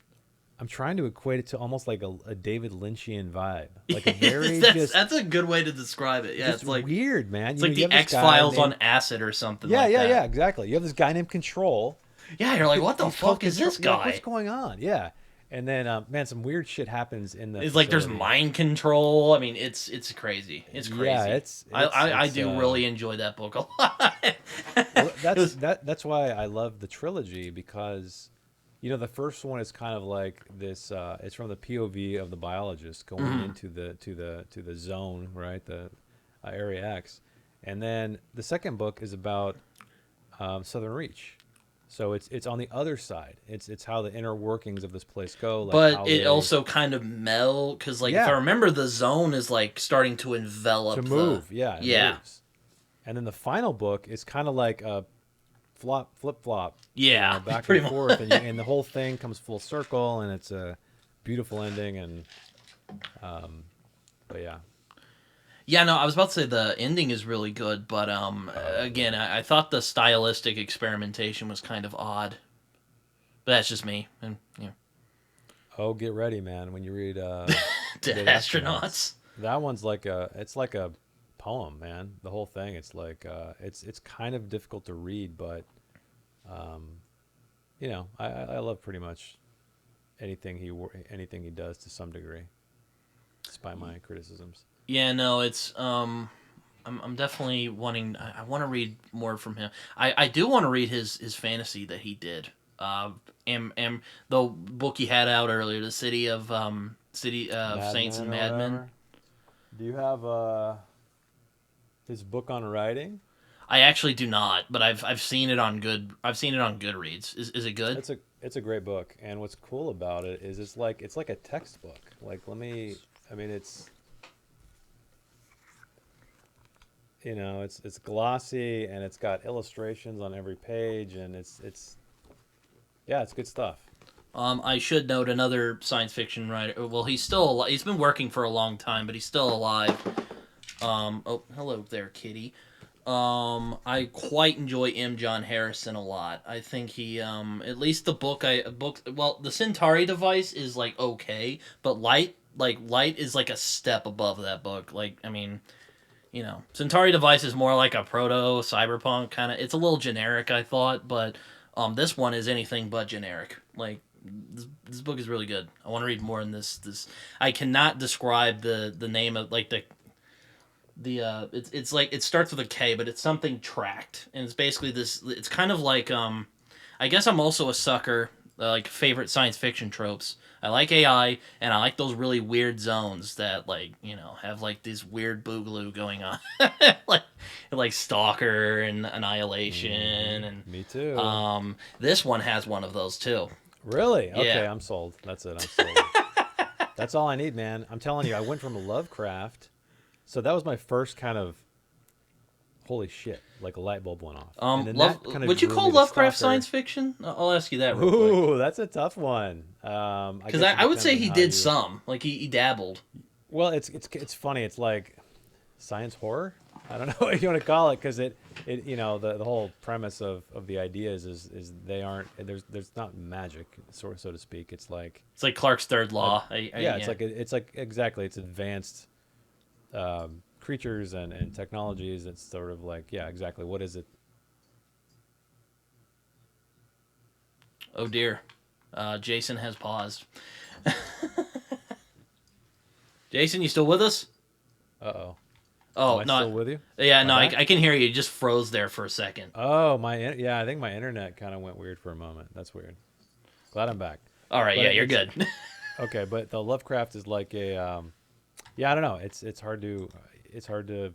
I'm trying to equate it to almost like a David Lynchian vibe, like a very that's a good way to describe it. Yeah, just it's like weird, man. it's You know, like you the have this X guy Files named on acid or something yeah, like yeah, yeah, that. exactly. You have this guy named Control. Yeah, you're like, what the He's called fuck is Control. this You're like, what's guy? going on? Yeah, and then man, some weird shit happens in the It's like there's facility. mind control. I mean, it's crazy. It's Yeah, crazy. it's I it's I, I it's do really enjoy that book a lot. well, It was, that's why I love the trilogy because the first one is kind of like this it's from the POV of the biologist going mhm. into the zone, right? The area X. And then the second book is about Southern Reach. So it's on the other side. It's how the inner workings of this place go, like But how it they also kind of because like if I yeah, remember, the zone is like starting to to envelop the move. Yeah, it yeah moves. And then the final book is kind of like a flip flop, yeah back and pretty forth, much. and the whole thing comes full circle, and it's a beautiful ending. And but yeah, Yeah, no, I was about to say the ending is really good, but again, I thought the stylistic experimentation was kind of odd. But that's just me, and oh, get ready, man, when you read to Dead Astronauts. astronauts. That one's like it's like a poem, man. The whole thing, it's like it's kind of difficult to read, but um, I love pretty much anything he does to some degree, despite my criticisms. Yeah, no, it's I'm definitely wanting. I want to read more from him. I do want to read his fantasy that he did. The book he had out earlier, the City of Saints Madman and or Madmen. whatever. Do you have his book on writing? I actually do not, but I've seen it on Goodreads. Is it good? It's a great book, and what's cool about it is it's like a textbook. Like I mean, it's glossy and it's got illustrations on every page, and it's yeah, it's good stuff. I should note another science fiction writer. Well, he's still he's been working for a long time, but he's still alive. Oh, hello there, kitty. I quite enjoy M. John Harrison a lot. I think he, at least well, the Centauri device is like okay, but Light is like a step above that book. Like, I mean, Centauri device is more like a proto cyberpunk kind of. It's a little generic, I thought, but this one is anything but generic. Like, this book is really good. I want to read more in this. I cannot describe the name of like it's like it starts with a K, but it's something tracked, and it's basically this. It's kind of like I guess I'm also a sucker. like favorite science fiction tropes. I like AI, and I like those really weird zones that like have like this weird boogaloo going on, like Stalker and Annihilation, and Me too. this one has one of those too. Really? Yeah. Okay, I'm sold. That's it. I'm sold. That's all I need, man. I'm telling you, I went from Lovecraft. So that was my first kind of holy shit, like a light bulb went off. And then Love. that kind of Would you drew call me to Lovecraft Stalker. science fiction? I'll ask you that real quick. Ooh, that's a tough one. I Because guess it I would depends say on he how did you. some. Like he dabbled. Well, it's funny. It's like science horror. I don't know what you want to call it because it the whole premise of the ideas is they aren't there's not magic so to speak. It's like It's like Clark's third law. yeah, Yeah. it's like exactly it's advanced creatures and technologies. It's sort of like yeah, exactly. What is it? Oh dear. Jason has paused. Jason, you still with us? Uh oh. Am Oh I no. still with you? Yeah, Am I no, back? I can hear you. You just froze there for a second. Oh yeah, I think my internet kind of went weird for a moment. That's weird. Glad I'm back. All right, But yeah, you're it's good. okay. But the Lovecraft is like a yeah. I don't know. It's hard to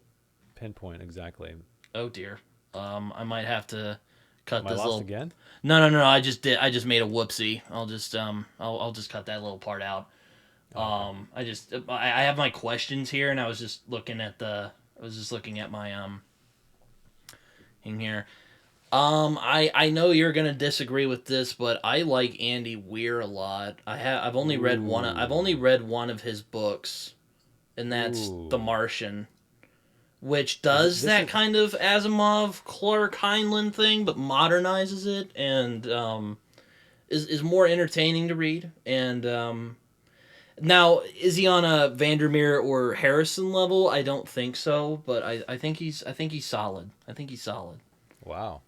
pinpoint exactly. Oh dear. I might have to cut Am I this lost little. again? No. I just did. I just made a whoopsie. I'll just cut that little part out. Oh, okay. I have my questions here, and I was just looking at my in here. I know you're gonna disagree with this, but I like Andy Weir a lot. I've only Ooh, read one of his books, and that's The ooh. Martian, which Is it does this that is kind of Asimov Clark Heinlein thing, but modernizes it and is more entertaining to read. And now, is he on a Vandermeer or Harrison level? I don't think so, but I think he's solid. I think he's solid. wow?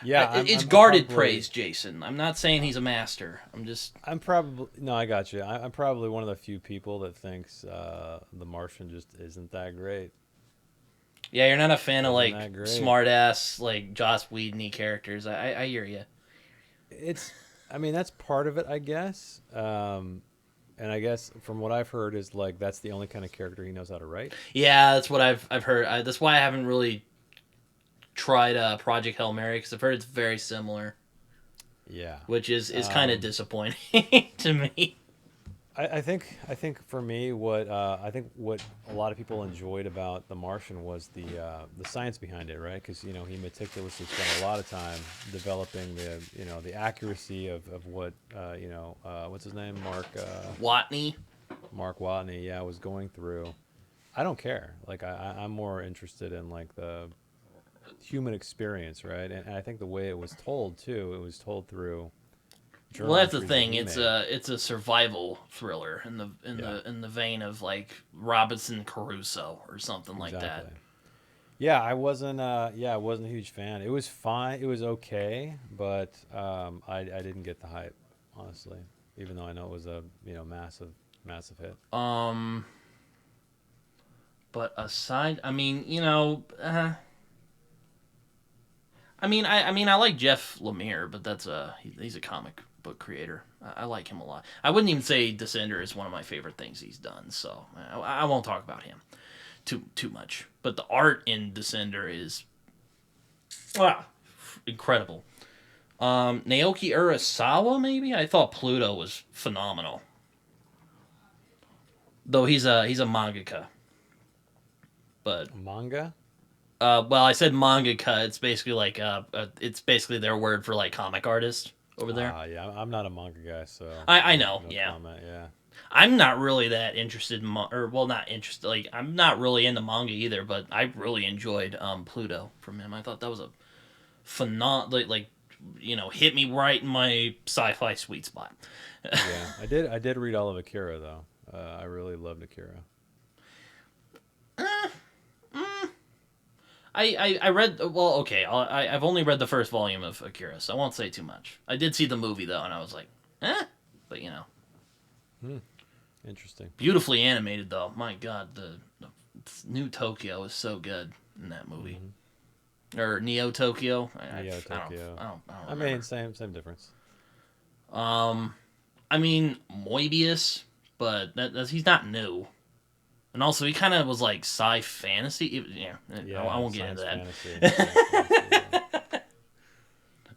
Yeah, It's I'm guarded probably praise, Jason. I'm not saying he's a master. I'm just I'm probably no. I got you. I'm probably one of the few people that thinks The Martian just isn't that great. yeah. You're not a fan of Isn't like that great? smart ass like Joss Whedon characters. I hear you. It's I mean that's part of it, I guess. And I guess from what I've heard is like that's the only kind of character he knows how to write. Yeah, that's what I've heard. That's why I haven't really tried Project Hail Mary because I've heard it's very similar, Yeah. which is kind of Um, disappointing to me. I think for me, I think what a lot of people enjoyed about The Martian was the science behind it, right? Because he meticulously spent a lot of time developing the accuracy of what what's his name, Watney. Mark Watney, yeah, was going through. I don't care. Like I'm more interested in like the human experience, right? And I think the way it was told too, it was told through Well, journal that's the entries that thing. he made. It's a survival thriller Yeah, in the vein of like Robinson Crusoe or something like that. exactly. Yeah, I wasn't a huge fan. It was fine. It was okay, but I didn't get the hype, honestly. Even though I know it was a massive hit. Um, but aside, I mean, I mean, I like Jeff Lemire, but he's a comic book creator. I like him a lot. I wouldn't even say Descender is one of my favorite things he's done, so I won't talk about him too much. But the art in Descender is wow, incredible. Naoki Urasawa, maybe I thought Pluto was phenomenal, though he's a mangaka. But Manga? well, I said mangaka. It's basically like it's basically their word for like comic artist over there. Ah, yeah. I'm not a manga guy, so I no know, no yeah. comment. Yeah. I'm not really that interested in, or well, not interested. Like, I'm not really into manga either, but I really enjoyed Pluto from him. I thought that was a phenomenal, hit me right in my sci-fi sweet spot. Yeah, I did read all of Akira though. I really loved Akira. I read well, okay. I've only read the first volume of Akira, so I won't say too much. I did see the movie though, and I was like, but Hmm. Interesting. beautifully animated though. My God, the new Tokyo is so good in that movie. Hmm. Or Neo Tokyo. Neo Tokyo. I don't I mean, remember. same difference. Um, I mean Moebius, but he's not new. And also, he kind of was like sci fantasy. Yeah, I Yeah, won't get into science fantasy, science fantasy. Yeah. that.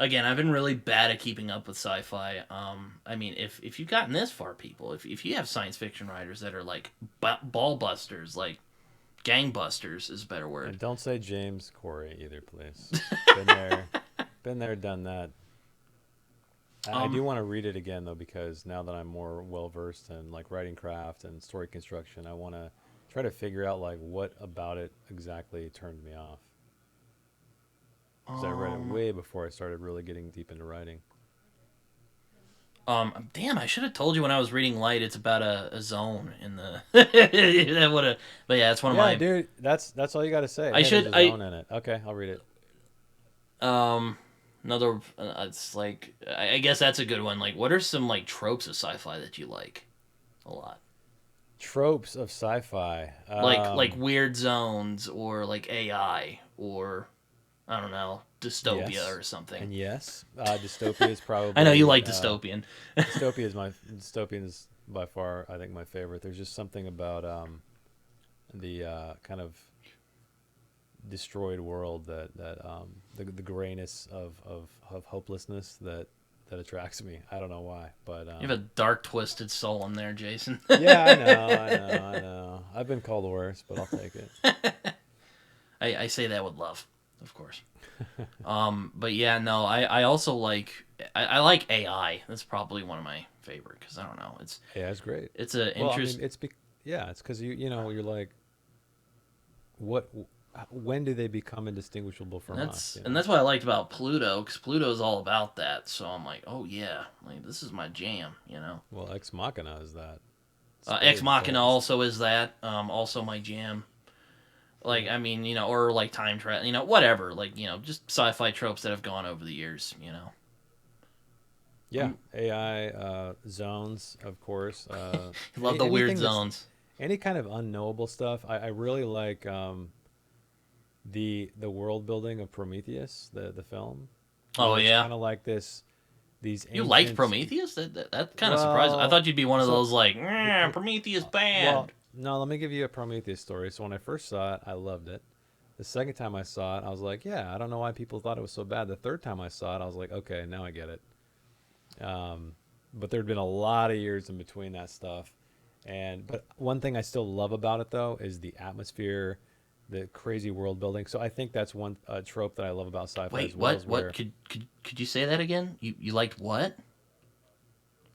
Again, I've been really bad at keeping up with sci-fi. I mean, if you've gotten this far, people, if you have science fiction writers that are like ball busters, like gangbusters is a better word. And don't say James Corey either, please. Been there, been there, done that. I Um, do want to read it again though, because now that I'm more well versed in like writing craft and story construction, I want to try to figure out like what about it exactly turned me off. Because I read it um, way before I started really getting deep into writing. Damn, I should have told you when I was reading Light. It's about a zone in the that would have. But yeah, it's one of Yeah, my. dude, that's all you got to say. I Hey, there's should a I zone in it. Okay, I'll read it. another. It's like I guess that's a good one. Like, what are some like tropes of sci-fi that you like a lot? Tropes of sci-fi. Like weird zones or like AI or I don't know dystopia Yes, or something. and yes, dystopia is I know you probably like dystopian. dystopian is by far I think my favorite. There's just something about the kind of destroyed world that the grayness of hopelessness that attracts me. I don't know why, but You have a dark, twisted soul in there, Jason. yeah, I know. I've been called worse, but I'll take it. I say that with love, of course. But yeah, no, I also like I like AI. That's probably one of my favorite because I don't know, Yeah, it's great. it's a Well, I mean, interest. yeah, it's because you're like, what? When do they become indistinguishable And from us? that's what I liked about Pluto because Pluto is all about that. So I'm like, oh yeah, like this is my jam. Well, Ex Machina is that. Ex Spades. Machina also is that. Also my jam. Like Yeah. I mean, or like time travel, whatever. Like just sci-fi tropes that have gone over the years. Yeah, Um, AI zones, of course. love the weird Anything that's zones. any kind of unknowable stuff. I really like the world building of Prometheus, the film, Oh where it's yeah, kind of like these you liked ancient. Prometheus? That kind of surprised. I Well, thought you'd be one of so those like, it Prometheus well, bad. no. Let me give you a Prometheus story. So when I first saw it, I loved it. The second time I saw it, I was like, yeah, I don't know why people thought it was so bad. The third time I saw it, I was like, okay, now I get it. Um, but there'd been a lot of years in between that stuff. But one thing I still love about it though is the atmosphere, the crazy world building. So I think that's one trope that I love about sci-fi as Wait, well, what? is What? where Could you say that again? You liked what?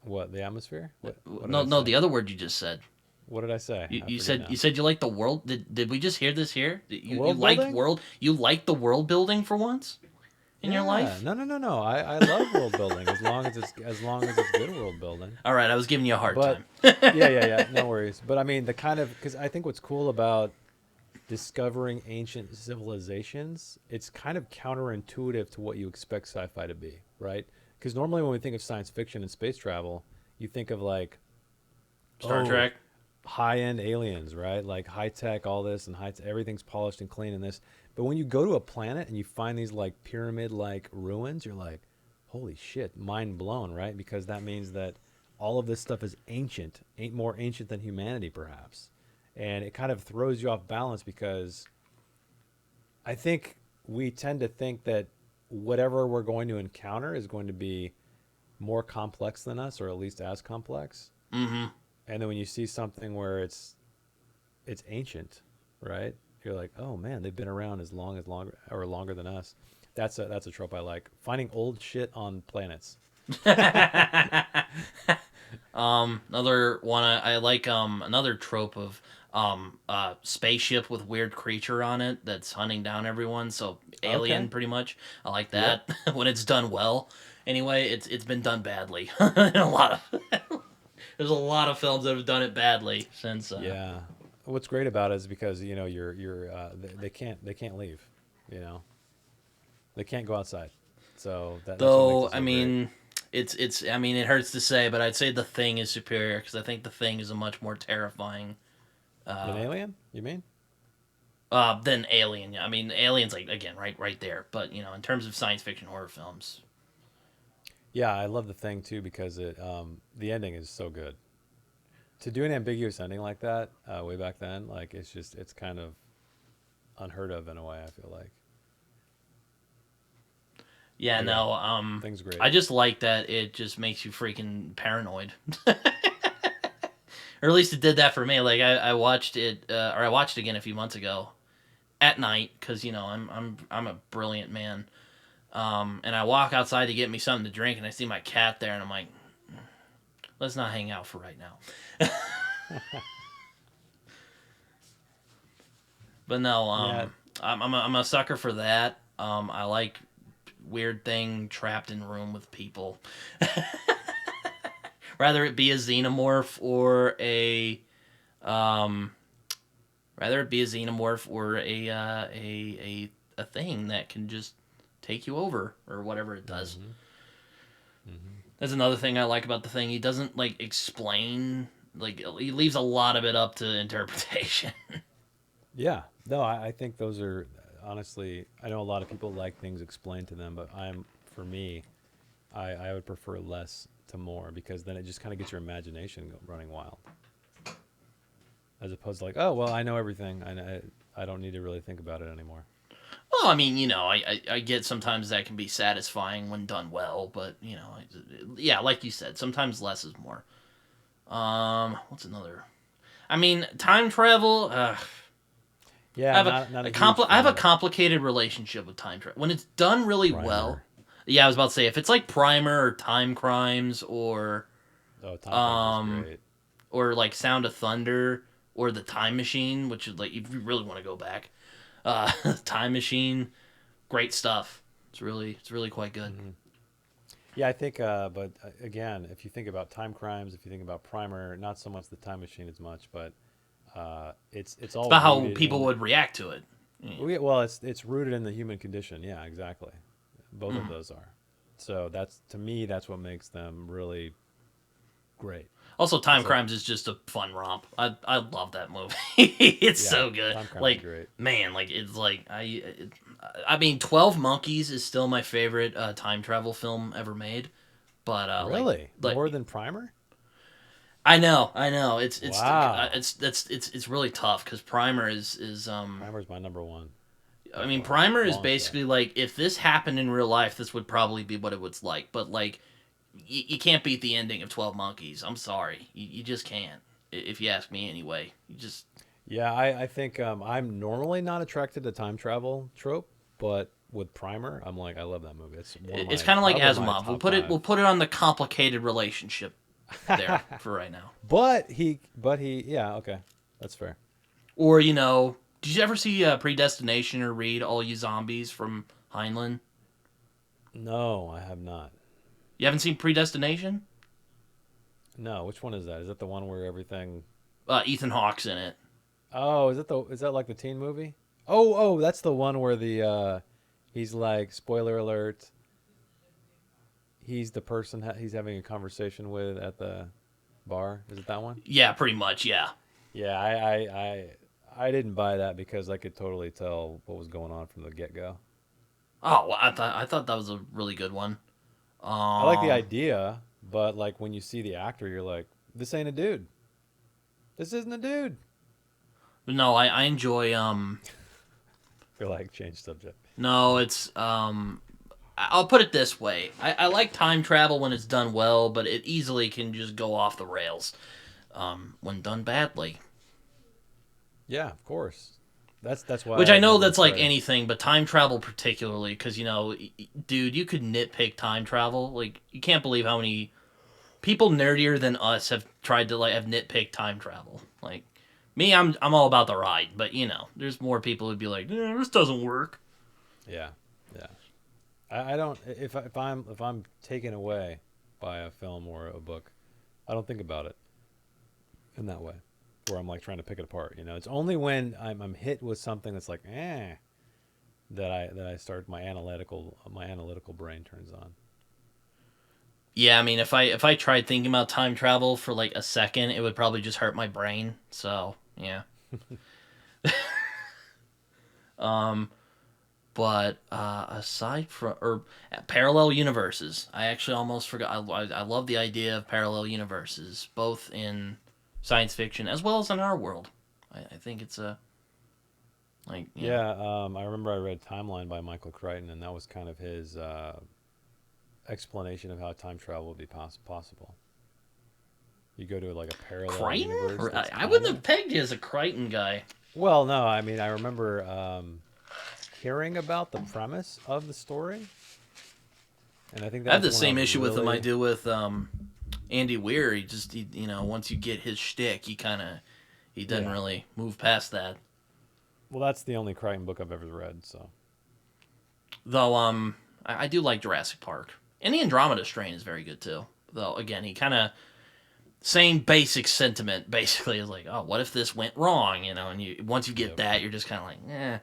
what the atmosphere? What did No, I no, say? the other word you just said. What did I say? You, I you forget said you now. said you liked the world. Did we just hear this here? You World liked building? world. You liked the world building for once in your Yeah. life. No. I love world building as long as it's good world building. All right, I was giving you a hard But time. yeah. No worries. But I mean, the kind of because I think what's cool about discovering ancient civilizations, it's kind of counterintuitive to what you expect sci-fi to be, right? Because normally when we think of science fiction and space travel, you think of like, Star oh, Trek. high-end aliens, right? Like high tech, all this, and everything's polished and clean in this. But when you go to a planet and you find these like pyramid-like ruins, you're like, holy shit, mind blown, right? Because that means that all of this stuff is ancient, ain't more ancient than humanity, perhaps. And it kind of throws you off balance because I think we tend to think that whatever we're going to encounter is going to be more complex than us, or at least as complex. Mm-hmm. And then when you see something where it's ancient, right? You're like, oh man, they've been around as longer or longer than us. That's a trope I like. Finding old shit on planets. Another one I like. Another trope of spaceship with weird creature on it that's hunting down everyone. So alien, Okay. pretty much. I like Yep. that when it's done well. Anyway, it's been done badly. a lot of there's a lot of films that have done it badly since. Yeah. What's great about it is because you're they can't leave, you know. They can't go outside. So that's what makes Though it I so great. mean, it's I mean it hurts to say, but I'd say The Thing is superior because I think The Thing is a much more terrifying An alien, you mean? than Alien. I mean, Alien's like again right there, but in terms of science fiction horror films, Yeah, I love The Thing too because the ending is so good. To do an ambiguous ending like that way back then, like it's kind of unheard of in a way. I feel like, Yeah, but yeah, no, Thing's great. I just like that it just makes you freaking paranoid. Or at least it did that for me. Like I watched it, or I watched it again a few months ago at night because you know I'm a brilliant man. And I walk outside to get me something to drink, and I see my cat there, and I'm like, let's not hang out for right now. But no, Yeah, I'm a sucker for that. I like weird thing trapped in room with people. Rather it be a xenomorph or um, rather it be a xenomorph or a thing that can just take you over or whatever it does. hmm hmm That's another thing I like about the thing. He doesn't like explain. Like he leaves a lot of it up to interpretation. yeah. No, I think those are honestly. I know a lot of people like things explained to them, but for me, I would prefer less to more because then it just kind of gets your imagination running wild, as opposed to like, oh well, I know everything. I don't need to really think about it anymore. Well, I mean, you know, I get sometimes that can be satisfying when done well, but you know, yeah, like you said, sometimes less is more. What's another? I mean, time travel. I Yeah, have not a huge I have a fan. complicated relationship with time travel. When it's done really well, Primer. yeah, I was about to say if it's like Primer or Time Crimes Oh, Time Crimes is um great. or like Sound of Thunder or the Time Machine, which is like if you really want to go back, Time Machine, great stuff. It's really quite good. hmm Yeah, I think, but again, if you think about Time Crimes, if you think about Primer, not so much the Time Machine as much, but it's It's all about how rooted people in. would react to it. Yeah. Well, it's rooted in the human condition. Yeah, exactly. Both of Mhm. those are. So that's to me, that's what makes them really great. Also, Time It's like, Crimes is just a fun romp. I love that movie. It's yeah, so good. Time Crimes is Like great. man, like it's like I mean, 12 Monkeys is still my favorite time travel film ever made. But Really, like more than Primer? I know. Wow, It's really tough because Primer is Primer's my number one, I by mean, far, Primer is long shot. basically like if this happened in real life, this would probably be what it was like. But like, you can't beat the ending of 12 Monkeys. I'm sorry, you just can't. If you ask me, anyway, you just Yeah, I think I'm normally not attracted to time travel trope, but with Primer, I'm like, I love that movie. It's one of it's my kind of like probably my Asimov. top We'll five. put it on the complicated relationship there for right now. Yeah, okay, that's fair. Or you know, did you ever see Predestination or read All You Zombies from Heinlein? No, I have not. You haven't seen Predestination? No, which one is that? Is that the one where everything? Ethan Hawke's in it. Oh, is that like the teen movie? Oh, that's the one where the he's like, spoiler alert, he's the person he's having a conversation with at the bar. Is it that one? Yeah, pretty much. Yeah. Yeah, I didn't buy that because I could totally tell what was going on from the get go. Oh, well, I thought that was a really good one. I like the Um, idea, but like when you see the actor, you're like, this ain't a dude. This isn't a dude. no, I enjoy. You're like, change subject. No, it's I'll put it this way. I like time travel when it's done well, but it easily can just go off the rails when done badly. Yeah, of course. That's why Which I I know never that's like try to. anything, but time travel particularly, because you know, dude, you could nitpick time travel. Like you can't believe how many people nerdier than us have tried to like have nitpicked time travel. Like me, I'm all about the ride, but you know, there's more people who'd be like, this doesn't work. Yeah, yeah. I don't. If I'm taken away by a film or a book, I don't think about it in that way, where I'm like trying to pick it apart. You know, it's only when I'm hit with something that's like, that I start my analytical brain turns on. Yeah, I mean, if I tried thinking about time travel for like a second, it would probably just hurt my brain. So yeah. Um, But aside from or parallel universes, I actually almost forgot. I love the idea of parallel universes, both in science fiction as well as in our world. I think it's a like Yeah, I remember I read Timeline by Michael Crichton, and that was kind of his explanation of how time travel would be possible. You go to like a parallel Crichton. universe Or that's I wouldn't kind of have pegged you as a Crichton guy. well, no, I mean I remember hearing about the premise of the story, and I think I that have was the when I same was issue with him I really do with Andy Weir. Once you get his shtick, he doesn't yeah. really move past that. Well, that's the only Crichton book I've ever read, so Though I do like Jurassic Park, and the Andromeda Strain is very good too. Though again, he kind of same basic sentiment basically is like, oh, what if this went wrong? And you once you get yep, that, you're just kind of like, eh.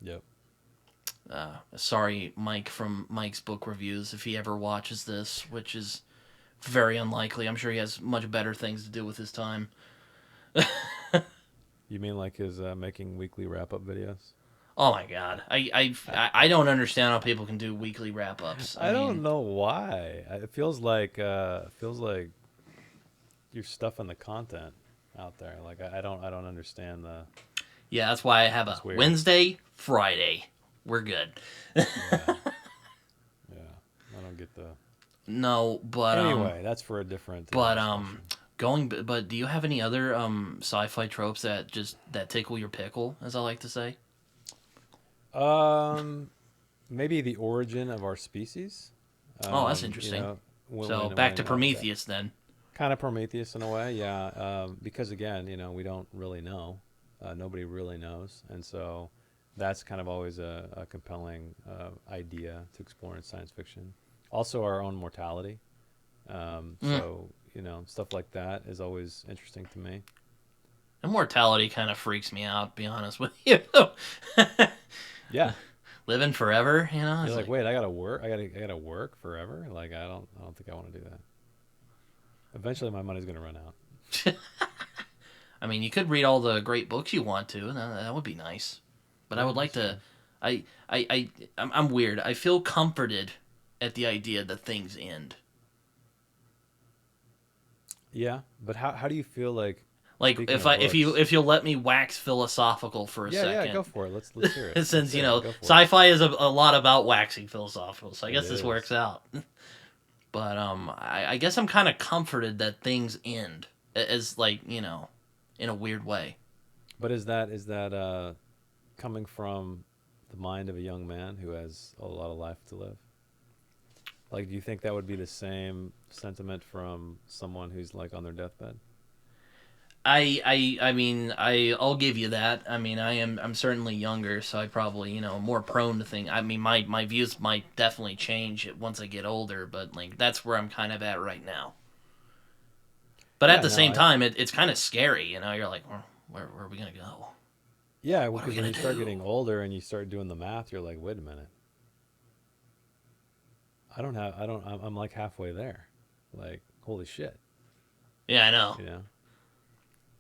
yep. Sorry, Mike from Mike's Book Reviews, if he ever watches this, which is very unlikely. I'm sure he has much better things to do with his time. You mean like his making weekly wrap up videos? Oh my god, I don't understand how people can do weekly wrap ups. I I mean, don't know why. It feels like you're stuffing the content out there. Like I don't understand the. yeah, that's why I have a It's weird. Wednesday, Friday. We're good. Yeah, yeah. I don't get the. No, Anyway, that's for a different but discussion. but do you have any other sci-fi tropes that tickle your pickle, as I like to say? Um, Maybe the origin of our species. Oh, that's You interesting. know, So back to when Prometheus then. kind of Prometheus in a way, yeah. Because again, we don't really know. Nobody really knows, and so that's kind of always a compelling idea to explore in science fiction. Also, our own mortality. Mm. So stuff like that is always interesting to me. Immortality kind of freaks me out, to be honest with you. Yeah, Living forever, you're it's like, like, wait, I gotta work. I gotta work forever. Like, I don't think I want to do that. Eventually, my money's gonna run out. I mean, you could read all the great books you want to, and that would be nice. But I Yeah, would like that's to. true. I'm weird. I feel comforted at the idea that things end. Yeah, but how do you feel like Like speaking of books? if you'll let me wax philosophical for a Yeah, yeah, second, go for it. Let's hear it. Let's since hear it. Go for it. sci-fi is a lot about waxing philosophical, so I It guess this works is. out. But I guess I'm kind of comforted that things end as like in a weird way. But is that coming from the mind of a young man who has a lot of life to live? Like, do you think that would be the same sentiment from someone who's like on their deathbed? I mean I'll give you that. I mean I'm certainly younger, so I probably more prone to think. I mean my views might definitely change once I get older, but like that's where I'm kind of at right now. But at Yeah, the no, same I time, it's kind of scary. You're like, where are we gonna go? yeah, What are we because when gonna you start do? getting older and you start doing the math, you're like, wait a minute, I don't, I'm like halfway there. Like, holy shit, Yeah, I know. you know.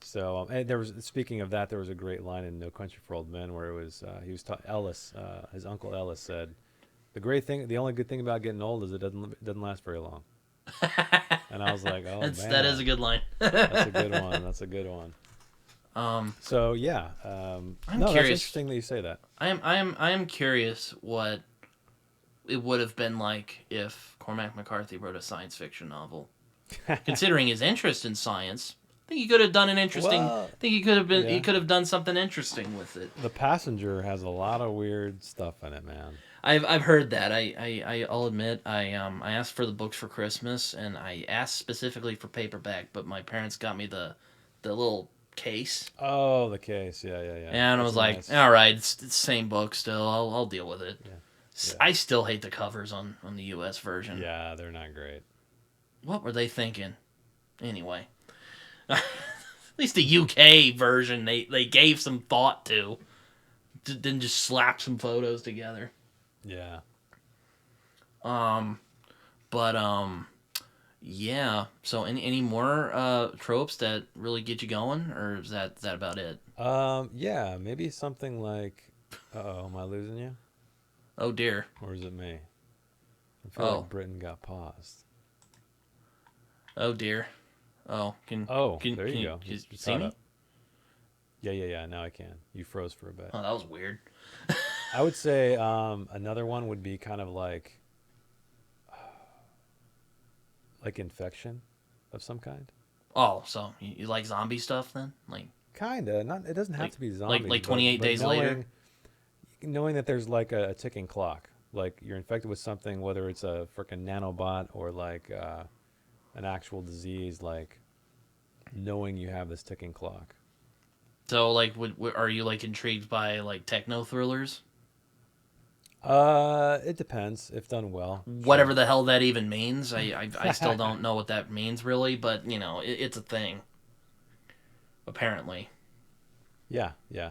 So, and there was speaking of that, there was a great line in No Country for Old Men where it was he was Ellis, his uncle Ellis said, the only good thing about getting old is it doesn't last very long. And I was like, oh That is a man, good line. that's a good one. That's a good one. um, So yeah, I'm no, that's curious. interesting that you say that. I am curious what it would have been like if Cormac McCarthy wrote a science fiction novel. Considering his interest in science, I think he could have done an interesting. Well, I think he could have been. He yeah, could have done something interesting with it. The Passenger has a lot of weird stuff in it, man. I've heard that. I'll admit I asked for the books for Christmas and I asked specifically for paperback, but my parents got me the little case, Oh, the case, yeah, yeah, yeah. and I That's was a like, nice, all right, it's the same book still. I'll deal with it. yeah, yeah, I still hate the covers on the U.S. version. yeah. They're not great. What were they thinking? Anyway, at least the UK version they gave some thought to. Didn't just slap some photos together. Yeah. Um, but yeah. So any more tropes that really get you going, or is that about it? Yeah, maybe something like Uh-oh, am I losing you? Oh dear. Or is it me? I feel Oh. like Britain got paused. Oh dear. Oh, Oh, can there can you you, go. can you You're see caught me? up. Yeah, yeah, yeah. Now I can. You froze for a bit. Oh, that was weird. I would say another one would be kind of like infection of some kind. Oh, so you like zombie stuff then? Kinda. Not. It doesn't have Like to be zombies, like but 28 days later? knowing that there's like a ticking clock. Like you're infected with something, whether it's a freaking nanobot or like an actual disease. Like knowing you have this ticking clock. So like are you like intrigued by like techno thrillers? It depends if done well. Whatever Sure. the hell that even means. I still don't know what that means really, but it's a thing apparently. Yeah, yeah.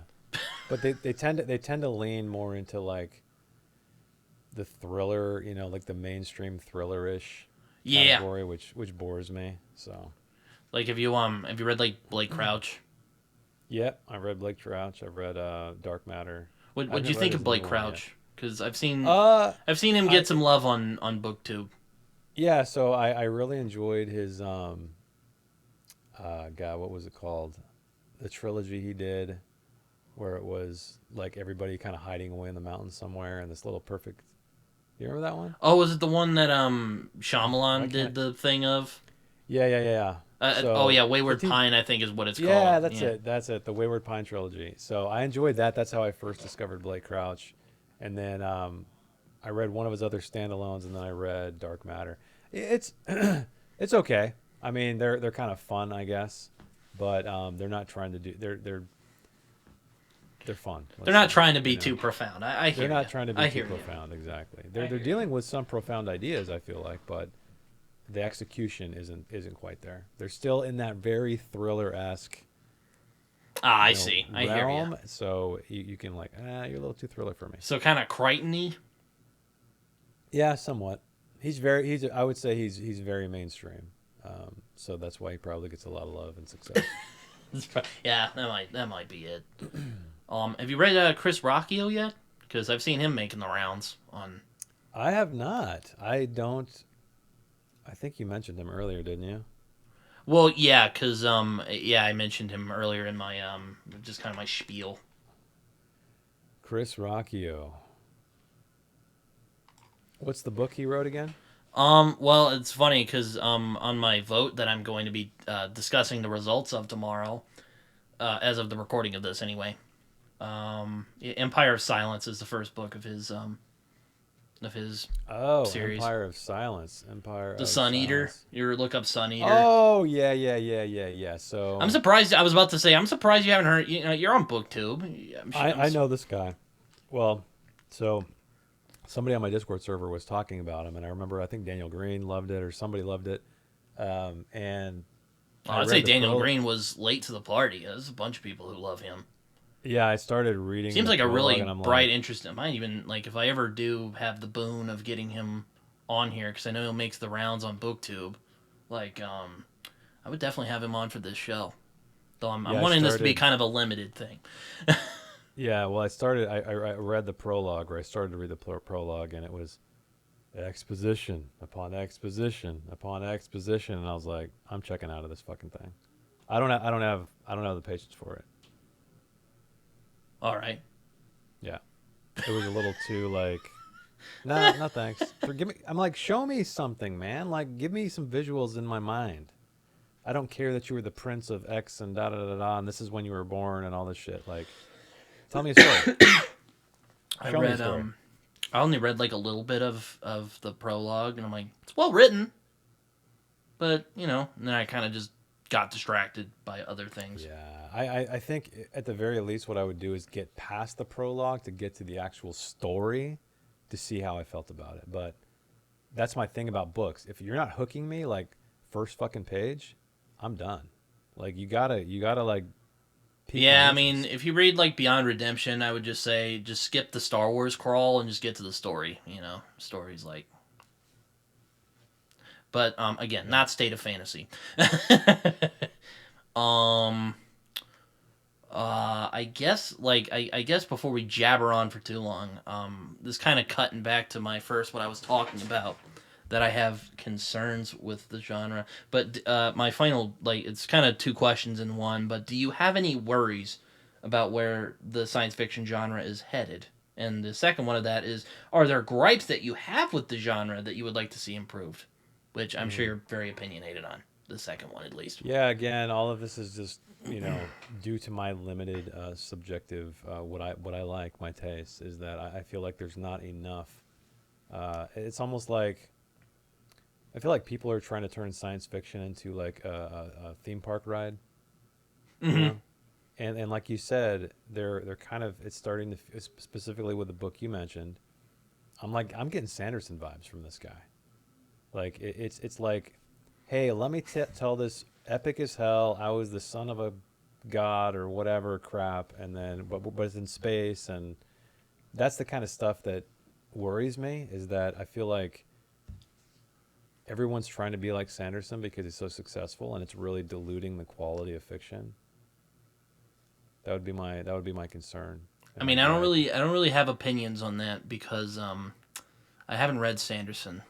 But they tend to lean more into like the thriller, like the mainstream thriller-ish Yeah. category, which bores me. So, Like have you read like Blake Crouch? yep, I read Blake Crouch. I've read Dark Matter. What I do you haven't read think of his new Blake one yet. Crouch? Because Uh, I've seen him I get some love on BookTube. yeah. So I really enjoyed his God, what was it called? The trilogy he did, where it was like everybody kind of hiding away in the mountains somewhere, and this little perfect. You remember that one? Oh, was it the one that Why Shyamalan can't? did the thing of? Yeah, yeah, yeah, yeah. Oh So yeah, it Wayward te- Pine I think is what it's Yeah, called. that's Yeah. it. That's it. The Wayward Pine trilogy. So I enjoyed that. That's how I first discovered Blake Crouch, and then I read one of his other standalones, and then I read Dark Matter. It's it's okay. I mean, they're kind of fun, I guess, but they're not trying to do. They're fun. They're Let's not say. trying to be too profound. I They're hear you. not trying to be I too hear you. profound. Exactly. I They're hear you. dealing with some profound ideas. I feel like, but the execution isn't quite there. They're still in that very thriller esque Ah, I see. I hear you. realm. So you can like, you're a little too thriller for me. So kind of Crichton-y. Yeah, somewhat. He's. I would say he's very mainstream. So that's why he probably gets a lot of love and success. Yeah, that might be it. Have you read Chris Rocchio yet? Because I've seen him making the rounds on. I have not. I don't. I think you mentioned him earlier, didn't you? Well, yeah, because yeah, I mentioned him earlier in my just kind of my spiel. Chris Rocchio. What's the book he wrote again? Well, it's funny because on my vote that I'm going to be discussing the results of tomorrow, as of the recording of this anyway. Empire of Silence is the first book of his Oh, series. Empire of Silence. Empire The of Sun Eater. Silence. You look up Sun Eater. Oh, yeah, yeah, yeah, yeah, yeah. I'm So surprised. I was about to say I'm surprised you haven't heard. You're on BookTube. I'm, su- I'm I know this guy. Well, so somebody on my Discord server was talking about him, and I remember I think Daniel Green loved it or somebody loved it. And I I'd say read the Daniel pro. Green was late to the party. There's a bunch of people who love him. Yeah, I started reading Seems the like a prologue, really and I'm bright, like, interesting. I might even like if I ever do have the boon of getting him on here because I know he makes the rounds on BookTube. Like, I would definitely have him on for this show. Though I'm yeah, I wanting this to be started. kind of a limited thing. Yeah, well, I started. I read the prologue, or I started to read the prologue, and it was exposition upon exposition upon exposition, and I was like, I'm checking out of this fucking thing. I don't have the patience for it. All right. Yeah, it was a little too like, nah, no thanks. Forgive me. I'm like, show me something, man. Like, give me some visuals in my mind. I don't care that you were the prince of X and da da da da, and this is when you were born and all this shit. Like, tell me a story. I Show me a read story. I only read like a little bit of the prologue and I'm like, it's well written, but and then I kind of just got distracted by other things. Yeah, I think at the very least, what I would do is get past the prologue to get to the actual story to see how I felt about it. But that's my thing about books. If you're not hooking me like first fucking page, I'm done. Like you gotta like pique my Yeah, I mean, interest. if you read like Beyond Redemption, I would just say just skip the Star Wars crawl and just get to the story. Stories like. But again, Yeah. not State of Fantasy. um, I guess before we jabber on for too long, this kind of cutting back to my first what I was talking about, that I have concerns with the genre. But my final, like, it's kind of two questions in one. But do you have any worries about where the science fiction genre is headed? And the second one of that is, are there gripes that you have with the genre that you would like to see improved? Which I'm sure Mm. you're very opinionated on. The second one, at least. Yeah, again, all of this is just, due to my limited subjective what I like, my taste is that I feel like there's not enough. It's almost like I feel like people are trying to turn science fiction into like a theme park ride, you Mm-hmm. know. And like you said, they're kind of it's starting to specifically with the book you mentioned. I'm getting Sanderson vibes from this guy. Like it's like, hey, let me tell this epic as hell. I was the son of a god or whatever crap, and then but it's in space, and that's the kind of stuff that worries me. Is that I feel like everyone's trying to be like Sanderson because he's so successful, and it's really diluting the quality of fiction. That would be my concern I and my mean, gripe. I don't really have opinions on that because I haven't read Sanderson.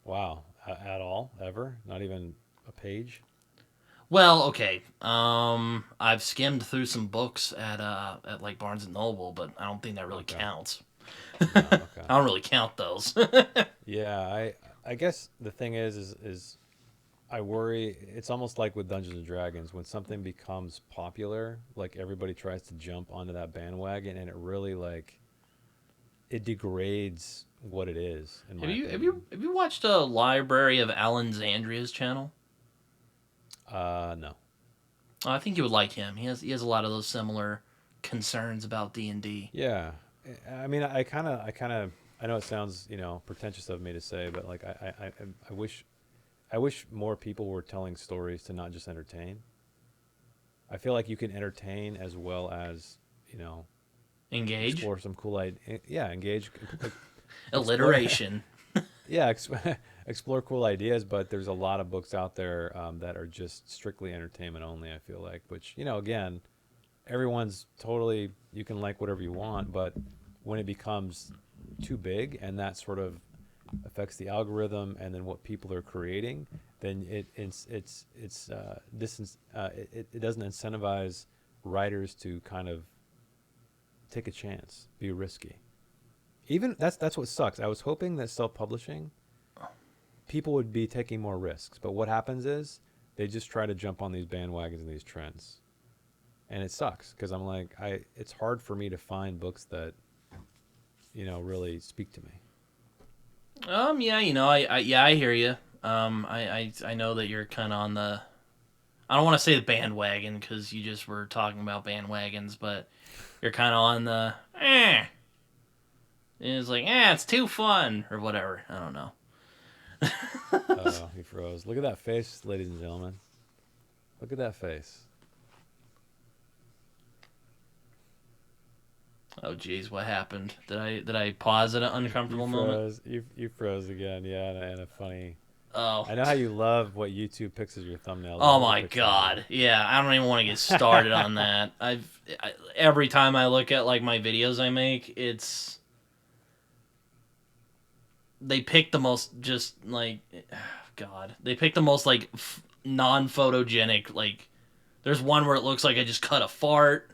Wow, at all, ever, not even a page. Well, okay. I've skimmed through some books at like Barnes and Noble, but I don't think that really Okay, counts. no, okay. I don't really count those. Yeah, I guess the thing is I worry it's almost like with Dungeons and Dragons when something becomes popular, like everybody tries to jump onto that bandwagon and it really like it degrades what it is in my opinion. Have you watched a Library of Alexandria's channel? No. I think you would like him. He has a lot of those similar concerns about D&D. Yeah. I mean, I kind of I know it sounds, pretentious of me to say, but like I wish more people were telling stories to not just entertain. I feel like you can entertain as well as, you know, Engage. explore some cool yeah, engage, explore, Alliteration. yeah, explore cool ideas. But there's a lot of books out there that are just strictly entertainment only. I feel like, which again, everyone's totally you can like whatever you want, but when it becomes too big and that sort of affects the algorithm and then what people are creating, then it doesn't incentivize writers to kind of take a chance, be risky. Even that's what sucks. I was hoping that self-publishing people would be taking more risks, but what happens is they just try to jump on these bandwagons and these trends, and it sucks because I'm like it's hard for me to find books that really speak to me. Yeah, I hear you. I know that you're kind of on the. I don't want to say the bandwagon because you just were talking about bandwagons, but you're kind of on the. It's like, it's too fun or whatever. I don't know. Oh, he froze. Look at that face, ladies and gentlemen. Look at that face. Oh, geez, what happened? Did I pause at an You uncomfortable moment? froze. You froze again. Yeah, and a funny. Oh, I know how you love what YouTube picks as your thumbnail. Let oh me take a my picture of that. God! Yeah, I don't even want to get started on that. Every time I look at like my videos I make, it's they pick the most just like God. They pick the most like non-photogenic. Like, there's one where it looks like I just cut a fart.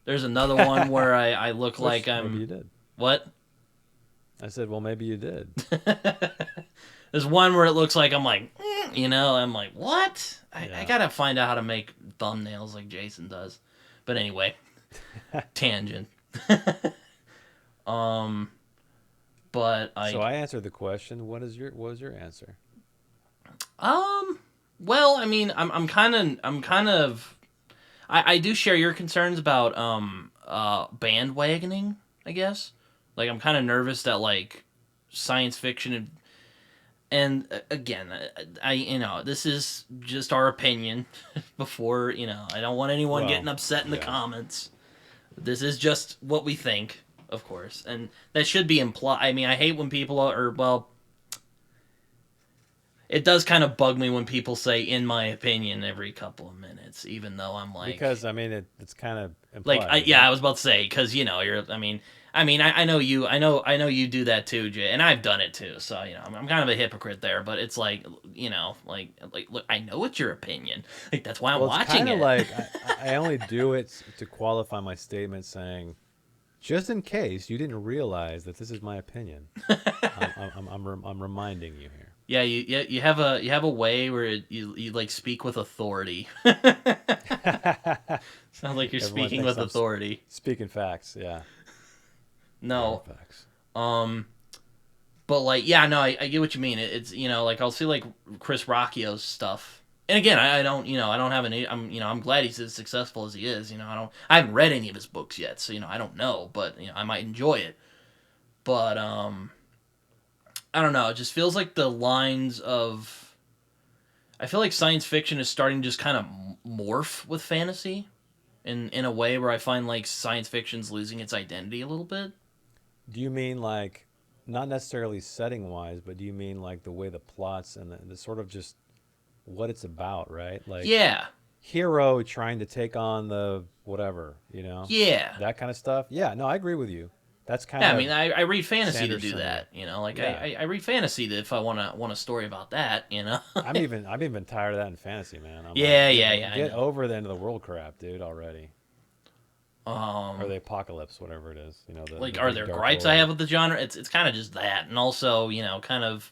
There's another one where I look like Which maybe I'm you did. what? I said, well, maybe you did. There's one where it looks like I'm like, I'm like, what? I Yeah. gotta find out how to make thumbnails like Jason does. But anyway, tangent. um, but So I answered the question. What was your answer? um, well, I mean, I'm kind of, I do share your concerns about bandwagoning. I guess, like, I'm kind of nervous that like science fiction and again, this is just our opinion. Before I don't want anyone getting Well, upset in the yeah. comments. This is just what we think, of course, and that should be implied. I mean, I hate when people are well. it does kind of bug me when people say "in my opinion" every couple of minutes, even though I'm Because I mean, it's kind of like, implied, isn't yeah, it? I was about to say because you're. I know you. I know you do that too, Jay, and I've done it too. So I'm kind of a hypocrite there. But it's like, look, I know it's your opinion. Like that's why I'm Well, it's watching kind of it. like I only do it to qualify my statement, saying just in case you didn't realize that this is my opinion. I'm reminding you here. Yeah, you have a way where you like speak with authority. Sounds like you're Everyone speaking thinks with I'm authority. speaking facts. Yeah, they are No, facts. um, but like, yeah, no, I get what you mean. It's like I'll see like Chris Rocchio's stuff, and again, I don't I don't have any. I'm glad he's as successful as he is. I haven't read any of his books yet, so I don't know, but I might enjoy it. But I don't know. It just feels like the lines of I feel like science fiction is starting to just kind of morph with fantasy in a way where I find like science fiction's losing its identity a little bit. Do you mean like not necessarily setting wise, but do you mean like the way the plots and the sort of just what it's about, right? Like Yeah, hero trying to take on the whatever, yeah, that kind of stuff. Yeah, no, I agree with you. That's kind yeah. I of mean, I read fantasy to do Sanderson-y. that. Like Yeah, I read fantasy if I want a story about that. I'm even tired of that in fantasy, man. I'm like, Yeah, yeah, yeah. I get know. over the end of the world crap, dude, already. Or Um, the apocalypse, whatever it is. The like, are big there dark gripes I world. have with the genre? It's kind of just that, and also kind of.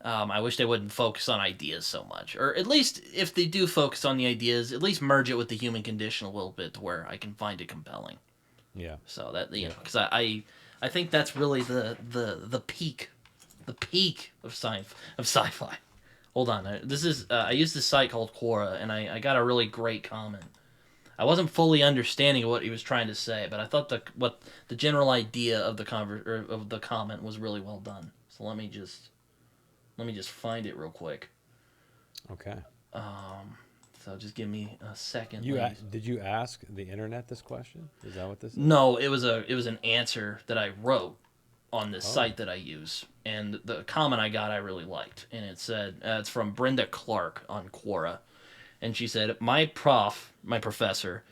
I wish they wouldn't focus on ideas so much, or at least if they do focus on the ideas, at least merge it with the human condition a little bit to where I can find it compelling. Yeah, So that yeah. because I think that's really the peak of sci-fi. Hold on, this is I use this site called Quora, and I got a really great comment. I wasn't fully understanding what he was trying to say, but I thought the general idea of of the comment was really well done. So let me just find it real quick. Okay. So just give me a second, ladies. Did you ask the internet this question? Is that what this is? No, it was an answer that I wrote on this Oh, site that I use, and the comment I got I really liked, and it said it's from Brenda Clark on Quora, and she said my professor,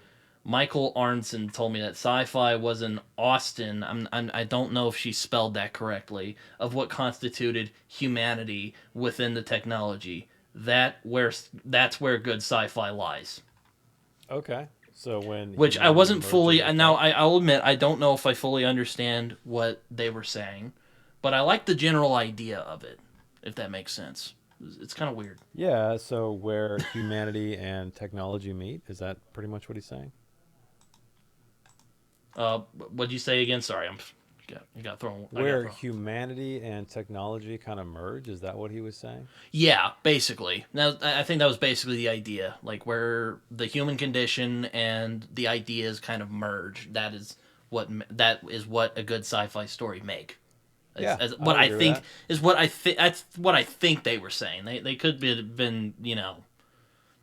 Michael Arnson told me that sci-fi was an Austin. I don't know if she spelled that correctly of what constituted humanity within the technology. That's where good sci-fi lies. okay. So when Which I humanity wasn't fully. merges with And now tech. I'll admit I don't know if I fully understand what they were saying, but I like the general idea of it. If that makes sense, it's kind of weird. Yeah, so where humanity and technology meet, is that pretty much what he's saying? What'd you say again? Sorry, you got thrown. I got Where thrown. humanity and technology kind of merge, is that what he was saying? Yeah, basically. Now I think that was basically the idea, like where the human condition and the ideas kind of merge. That is what a good sci-fi story make. Yeah, As I what would I agree with think that. is what I think. That's what I think they were saying. They could be been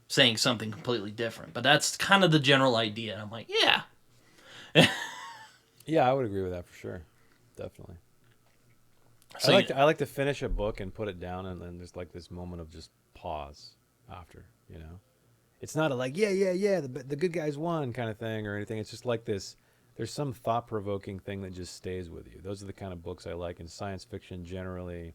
saying something completely different, but that's kind of the general idea. And I'm like, yeah. Yeah, I would agree with that for sure. Definitely. So you, I like to finish a book and put it down, and then there's like this moment of just pause after. It's not a like yeah the good guys won kind of thing or anything. It's just like this. There's some thought provoking thing that just stays with you. Those are the kind of books I like, and science fiction generally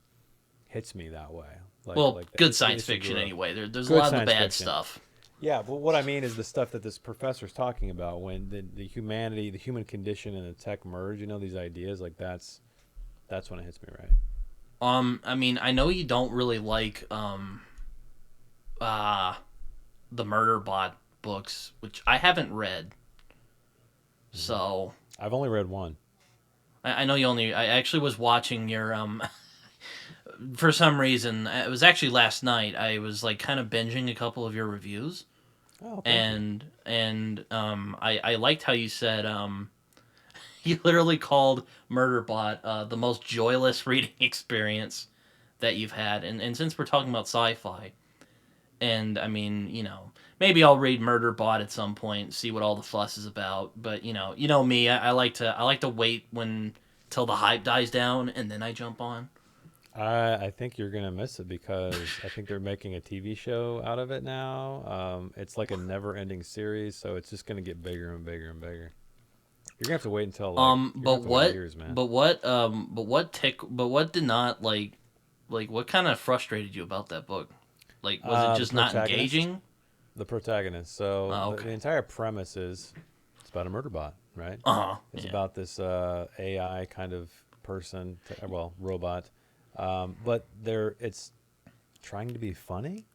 hits me that way. well, Like good it's the science fiction Ishiguro. anyway. There's a Good lot of the science bad fiction. stuff. Yeah, but what I mean is the stuff that this professor's talking about when the humanity, the human condition, and the tech merge. These ideas like that's when it hits me right. I mean, I know you don't really like uh the murder bot books, which I haven't read. Hmm. So I've only read one. I know you only. I actually was watching your for some reason. It was actually last night. I was like kind of binging a couple of your reviews, Oh, thank you. and I liked how you said you literally called Murderbot the most joyless reading experience that you've had, and since we're talking about sci-fi, and I mean maybe I'll read Murderbot at some point, see what all the fuss is about. But you know me, I like to wait when till the hype dies down and then I jump on. I think you're gonna miss it because I think they're making a TV show out of it now. It's like a never-ending series, so it's just gonna get bigger and bigger and bigger. You're gonna have to wait until like you're gonna But have to wait what? years, man. But what did not like? What kind of frustrated you about that book? Like, was it The just not protagonist, engaging? the protagonist. So Oh, the okay. entire premise is it's about a murder bot, right? Uh huh. It's Yeah. about this AI kind of person, well, robot, but it's trying to be funny.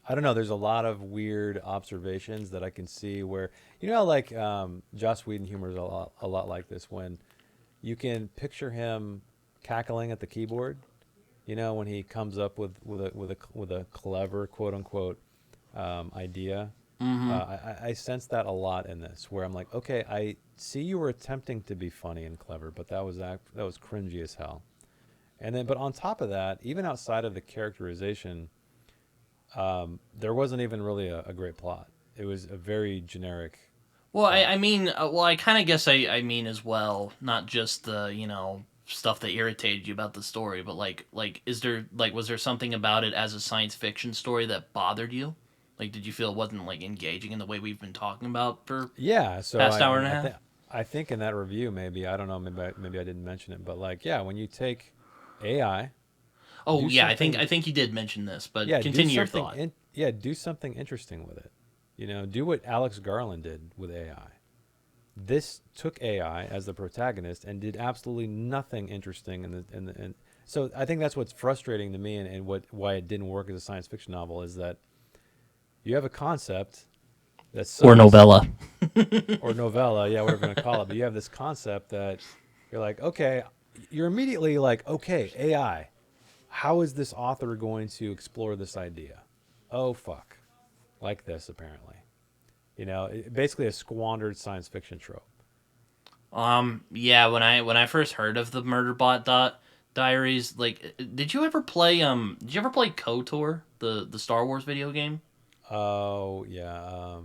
I don't know. There's a lot of weird observations that I can see where like Joss Whedon humor is a lot like this when you can picture him cackling at the keyboard. When he comes up with a clever quote unquote idea. Mm-hmm. I sense that a lot in this, where I'm like, okay, I see you were attempting to be funny and clever, but that was cringy as hell. And then, but on top of that, even outside of the characterization, there wasn't even really a great plot. It was a very generic Well, plot. I mean, well, I kind of guess I mean as well, not just the stuff that irritated you about the story, but is there was there something about it as a science fiction story that bothered you? Like, did you feel it wasn't like engaging in the way we've been talking about for Yeah, so past hour and a half? I think in that review, maybe I don't know, maybe I didn't mention it, but like, yeah, when you take AI, Oh do yeah, something, I think you did mention this, but yeah, continue your thought. do something interesting with it. Do what Alex Garland did with AI. This took AI as the protagonist and did absolutely nothing interesting and so I think that's what's frustrating to me, and why it didn't work as a science fiction novel is that you have a concept that Or sucks, novella. or novella, yeah, whatever you want to call it, but you have this concept that you're like, okay, you're immediately like, okay, AI, how is this author going to explore this idea? Oh fuck, like this apparently. Basically a squandered science fiction trope. Yeah, when I first heard of the Murderbot Diaries, like, did you ever play KOTOR, the Star Wars video game? Oh yeah,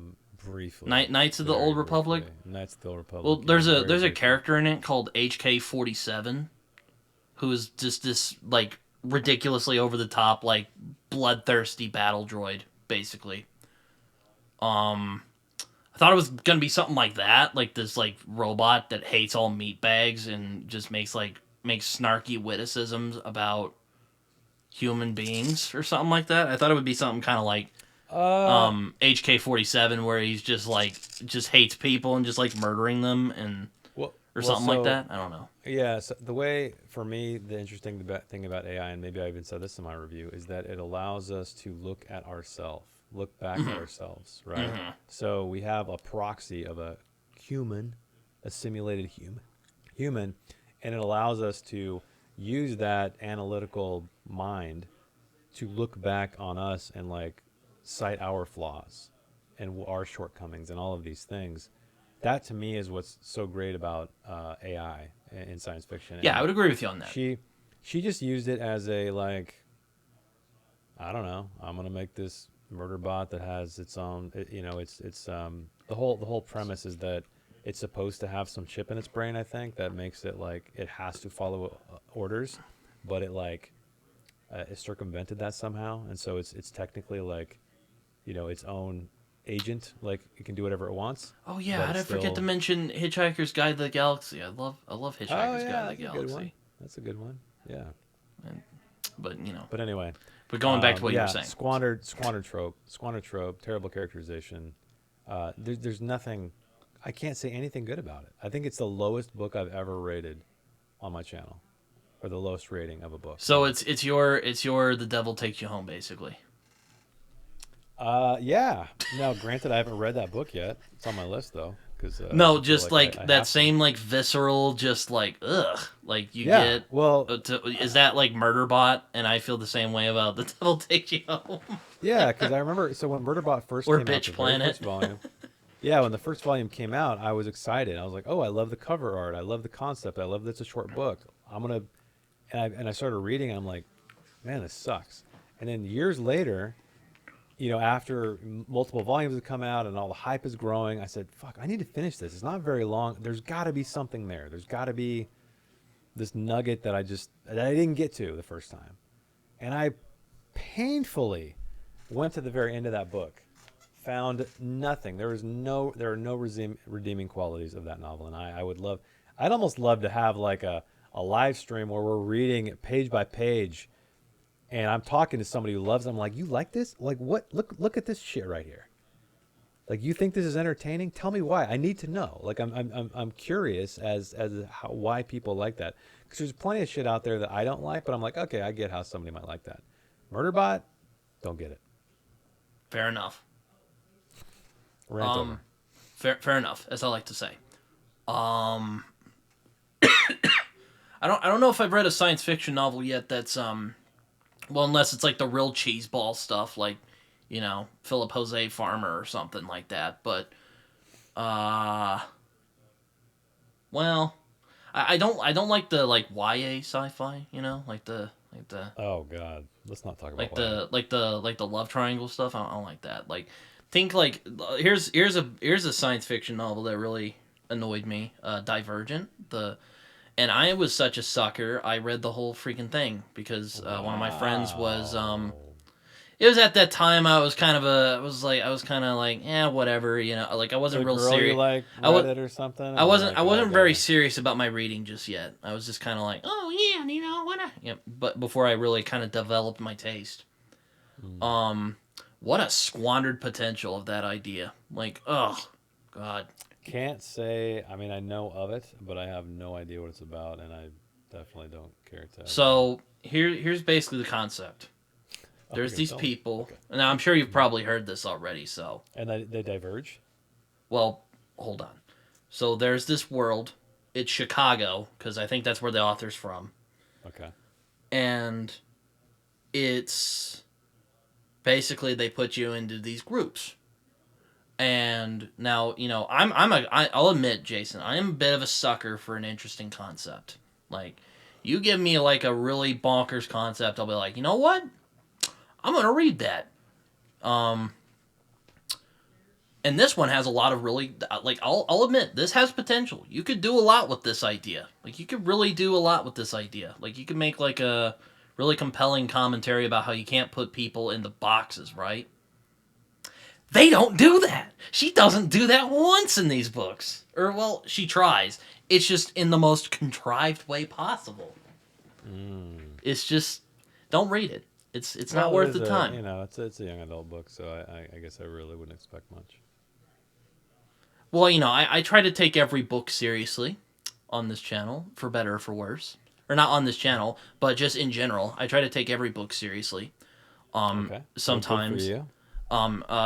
briefly, Knights of the very Old Republic. briefly. Knights of the Old Well, Republic, yeah, very there's a briefly. character in it called HK-47 who is just this like ridiculously over the top like bloodthirsty battle droid basically. Um I thought it was going to be something like that, like this like robot that hates all meat bags and just makes snarky witticisms about human beings or something like that. I thought it would be something kind of like Uh, HK-47 where he's just like just hates people and just like murdering them and or well, something like so that. I don't know. yeah, so the way for me, the interesting thing about AI, and maybe I even said this in my review, is that it allows us to look at ourselves, look back at Mhm. ourselves, right? Mhm. So we have a proxy of a human, a simulated human, and it allows us to use that analytical mind to look back on us and like cite our flaws and our shortcomings and all of these things. That to me is what's so great about AI in science fiction. Yeah, I And would agree with you on that. she she just used it as a like, I don't know, I'm gonna make this murder bot that has its own, it's the whole premise is that it's supposed to have some chip in its brain, I think, that makes it like it has to follow orders, but it circumvented that somehow, and so it's technically like, its own agent, like it can do whatever it wants, Oh yeah, but how it's did I forget to still. mention Hitchhiker's Guide to the Galaxy? I love Oh Hitchhiker's Guide to yeah, the that's a good one. Galaxy. That's a good one. Yeah. And, but But anyway, but going back to what you were yeah, saying. squandered trope, terrible characterization. There's nothing. I can't say anything good about it. I think it's the lowest book I've ever rated on my channel, or the lowest rating of a book. So Yeah. it's your The Devil Takes You Home basically. Yeah. Now, granted, I haven't read that book yet. It's on my list though, because No, I feel just like I, like I that have to. same like visceral, just like ugh, like you Yeah. get. Well, Is that like Murderbot? And I feel the same way about The Devil Takes You Home yeah, because I remember. So when Murderbot first or came out, Bitch the very Planet. first volume. Yeah, when the first volume came out, I was excited. I was like, "Oh, I love the cover art. I love the concept. I love that it's a short book. I'm gonna." And I started reading. And I'm like, "Man, this sucks." And then years later, after multiple volumes have come out and all the hype is growing, I said, "Fuck, I need to finish this. It's not very long. There's got to be something there. There's got to be this nugget that I didn't get to the first time, and I painfully went to the very end of that book, found nothing. There are no redeeming qualities of that novel, and I'd almost love to have like a live stream where we're reading it page by page, and I'm talking to somebody who loves them. I'm like, you like this? Like, what? Look at this shit right here. Like, you think this is entertaining? Tell me why. I need to know. Like, I'm curious as how, why people like that. Because there's plenty of shit out there that I don't like, but I'm like, okay, I get how somebody might like that. Murderbot, don't get it. Fair enough. Rant over. Um, fair enough, as I like to say. Um, I don't know if I've read a science fiction novel yet that's well, unless it's like the real cheeseball stuff, like, you know, Philip Jose Farmer or something like that. But uh, well, I don't like the like YA sci-fi, you know, Oh God, let's not talk about like the love triangle stuff. I don't like that. Like, think like here's a science fiction novel that really annoyed me. Divergent. And I was such a sucker. I read the whole freaking thing because one of my friends was. Wow. It was at that time I was kind of I was kind of like, yeah, whatever, you know, like I The wasn't real girl you serious. like I read was it or something, and you're like, I oh, I wasn't very gotta. serious about my reading just yet. I was just kind of like, oh yeah, you know what? Yeah, but before I really kind of developed my taste, Hmm. um, what a squandered potential of that idea. Like, oh God. Can't say. I mean, I know of it, but I have no idea what it's about, and I definitely don't care to ever know. So here's basically the concept. There's Okay, these tell me. people, Okay. and I'm sure you've Mhm. probably heard this already. So, And they diverge. well, hold on. So there's this world. It's Chicago because I think that's where the author's from, Okay. and it's basically they put you into these groups. And now, you know, I'll admit, Jason, I am a bit of a sucker for an interesting concept. Like, you give me like a really bonkers concept, I'll be like, you know what? I'm gonna read that. Um, and this one has a lot of really like I'll admit this has potential. You could do a lot with this idea. Like, you could really do a lot with this idea. Like, you could make like a really compelling commentary about how you can't put people into boxes, right? They don't do that. She doesn't do that once in these books. Or, well, she tries. It's just in the most contrived way possible. Mm. It's just don't read it. It's not Well, it worth is the a time. it's a young adult book, so I guess I really wouldn't expect much. Well, you know, I try to take every book seriously on this channel, for better or for worse. Or not on this channel, but just in general. I try to take every book seriously. Okay. Well, good for Sometimes, you.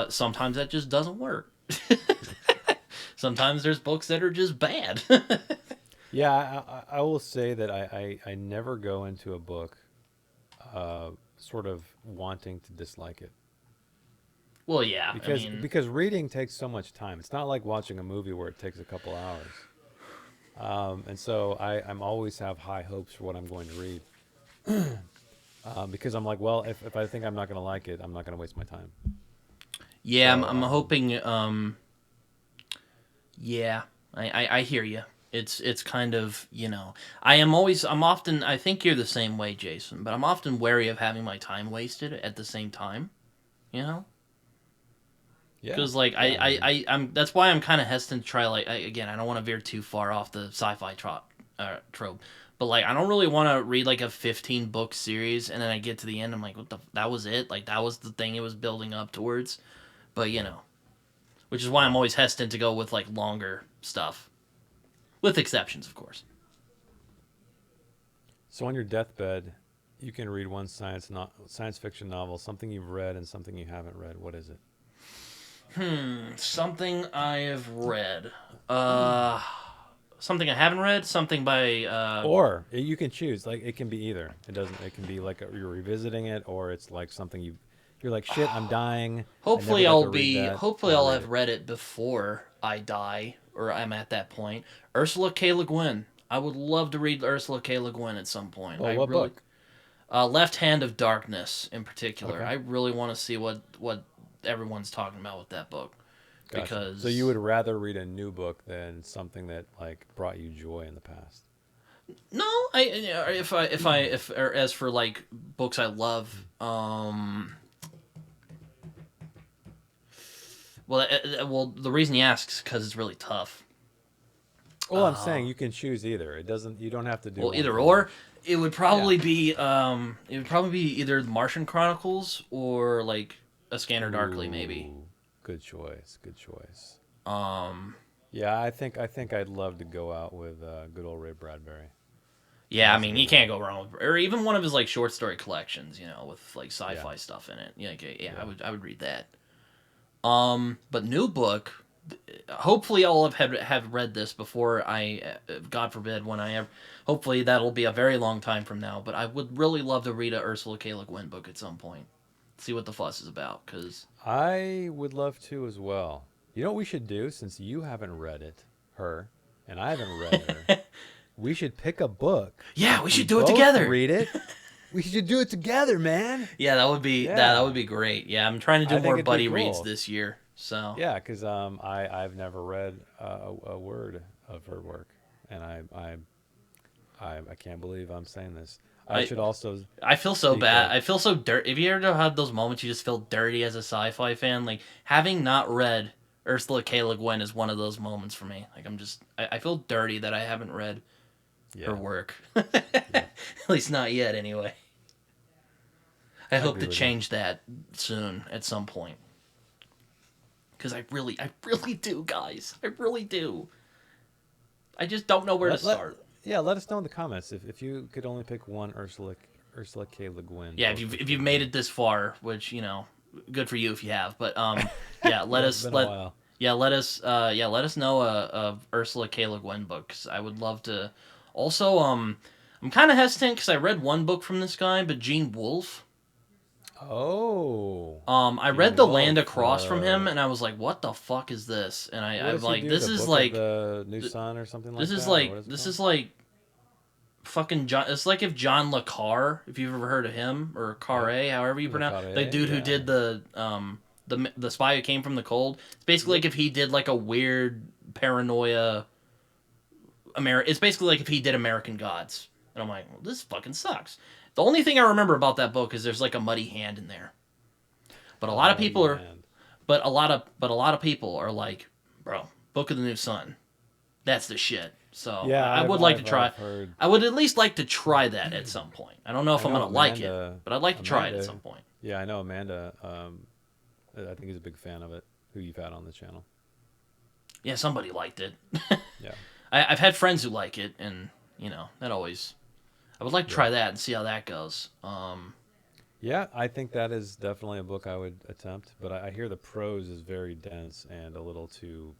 sometimes that just doesn't work. Sometimes there's books that are just bad. Yeah, I will say that I never go into a book sort of wanting to dislike it Well, yeah, I mean, because reading takes so much time. It's not like watching a movie where it takes a couple hours. And so I'm always have high hopes for what I'm going to read because I'm like, well, if I think I'm not going to like it, I'm not going to waste my time. yeah, So I'm hoping. Yeah, I hear you. It's kind of, you know, I'm often, I think you're the same way, Jason, but I'm often wary of having my time wasted at the same time. You know, yeah, because like yeah. I mean, I'm that's why I'm kind of hesitant to try, like, again, I don't want to veer too far off the sci-fi trope, but like I don't really want to read like a 15 book series and then I get to the end, I'm like, what the, that was it, like that was the thing it was building up towards. But you right, know, which is why I'm right. always hesitant to go with like longer stuff, with exceptions, of course. So on your deathbed, you can read one science fiction novel, something you've read and something you haven't read. What is it? Something I have read. Uh, Something I haven't read. Something by. Or you can choose. Like it can be either. It doesn't. It can be like you're revisiting it, or it's like something you're like, shit, I'm dying. I never got to read that. I Hopefully want to I'll read have it. read it before I die, or I'm at that point. Ursula K. Le Guin. I would love to read Ursula K. Le Guin at some point. Well, I what really. book? Left Hand of Darkness in particular. Okay, I really want to see what everyone's talking about with that book, gotcha. So you because would rather read a new book than something that like brought you joy in the past. No, if or as for like books I love, well, the reason he asks because it's really tough. Well, I'm saying you can choose either. It doesn't. You don't have to do Well, one either thing. or, it would Yeah. probably be either the Martian Chronicles or like A Scanner Darkly, maybe. Ooh, good choice. Good choice. Um, Yeah, I think I'd love to go out with good old Ray Bradbury. yeah, I That's a mean, good you one. can't go wrong with, or even one of his like short story collections, with like Yeah, sci-fi stuff in it. Yeah, okay, yeah, I yeah. would read that. But new book. Hopefully, I'll have read this before God forbid, when I ever. Hopefully, that'll be a very long time from now. But I would really love to read a Ursula K. Le Guin book at some point. See what the fuss is about, because I would love to as well. You know what we should do since you haven't read it, her, and I haven't read her? We should pick a book. yeah, we We should do it both together. read it. We should do it together, man. Yeah, that would Yeah. be great. Yeah, I'm trying to do I more think it'd be buddy reads cool. this year. So Yeah, because I've never read a word of her work, and I can't believe I'm saying this. I I should also I feel so speak bad. of. I feel so dirty. Have you ever had those moments you just feel dirty as a sci-fi fan? Like having not read Ursula K. Le Guin is one of those moments for me. Like I feel dirty that I haven't read her Yeah, work. yeah, At least not yet, anyway. I I hope agree to with you. change that soon at some point. Because I really do, guys. I really do. I just don't know where to Let start. yeah, let us know in the comments if you could only pick one Ursula K. Le Guin Yeah, book, if which would you've it made be? it this far, which good for you if you have. But yeah, let Yeah, it's us been a let while. let us know a Ursula K. Le Guin book. 'Cause I would love to. Also, I'm kind of hesitant because I read one book from this guy, but Gene Wolfe. Oh, I read Gene The Land Wolfe. Across from him, and I was like, "What the fuck is this?" And What I'm does he like, do? "This The is Book of like, the New Sun or something this like is that, or like, what is it this called? is like fucking John." It's like if John Le Carre, if you've ever heard of him, or Yep. Carre, however you Le pronounce, the Carré, dude who yeah. did the spy who came from the cold. It's basically like Yep. if he did like a weird paranoia It's basically like if he did American Gods, and I'm like, well, this fucking sucks. The only thing I remember about that book is there's like a muddy hand in there. But a A lot of muddy people are, hand. but a lot of people are like, bro, Book of the New Sun, that's the shit. So Yeah, I I've would like to I've try. I've heard. I would at least like to try that at some point. I don't know if I I'm know gonna like it, Amanda. but I'd like to try it at Amanda. some point. Yeah, I know Amanda. I think he's a big fan of it. Who you've had on the channel. Yeah, somebody liked it. Yeah. I've had friends who like it, and that always. I would like to Yeah. try that and see how that goes. Yeah, I think that is definitely a book I would attempt, but I hear the prose is very dense and a little too,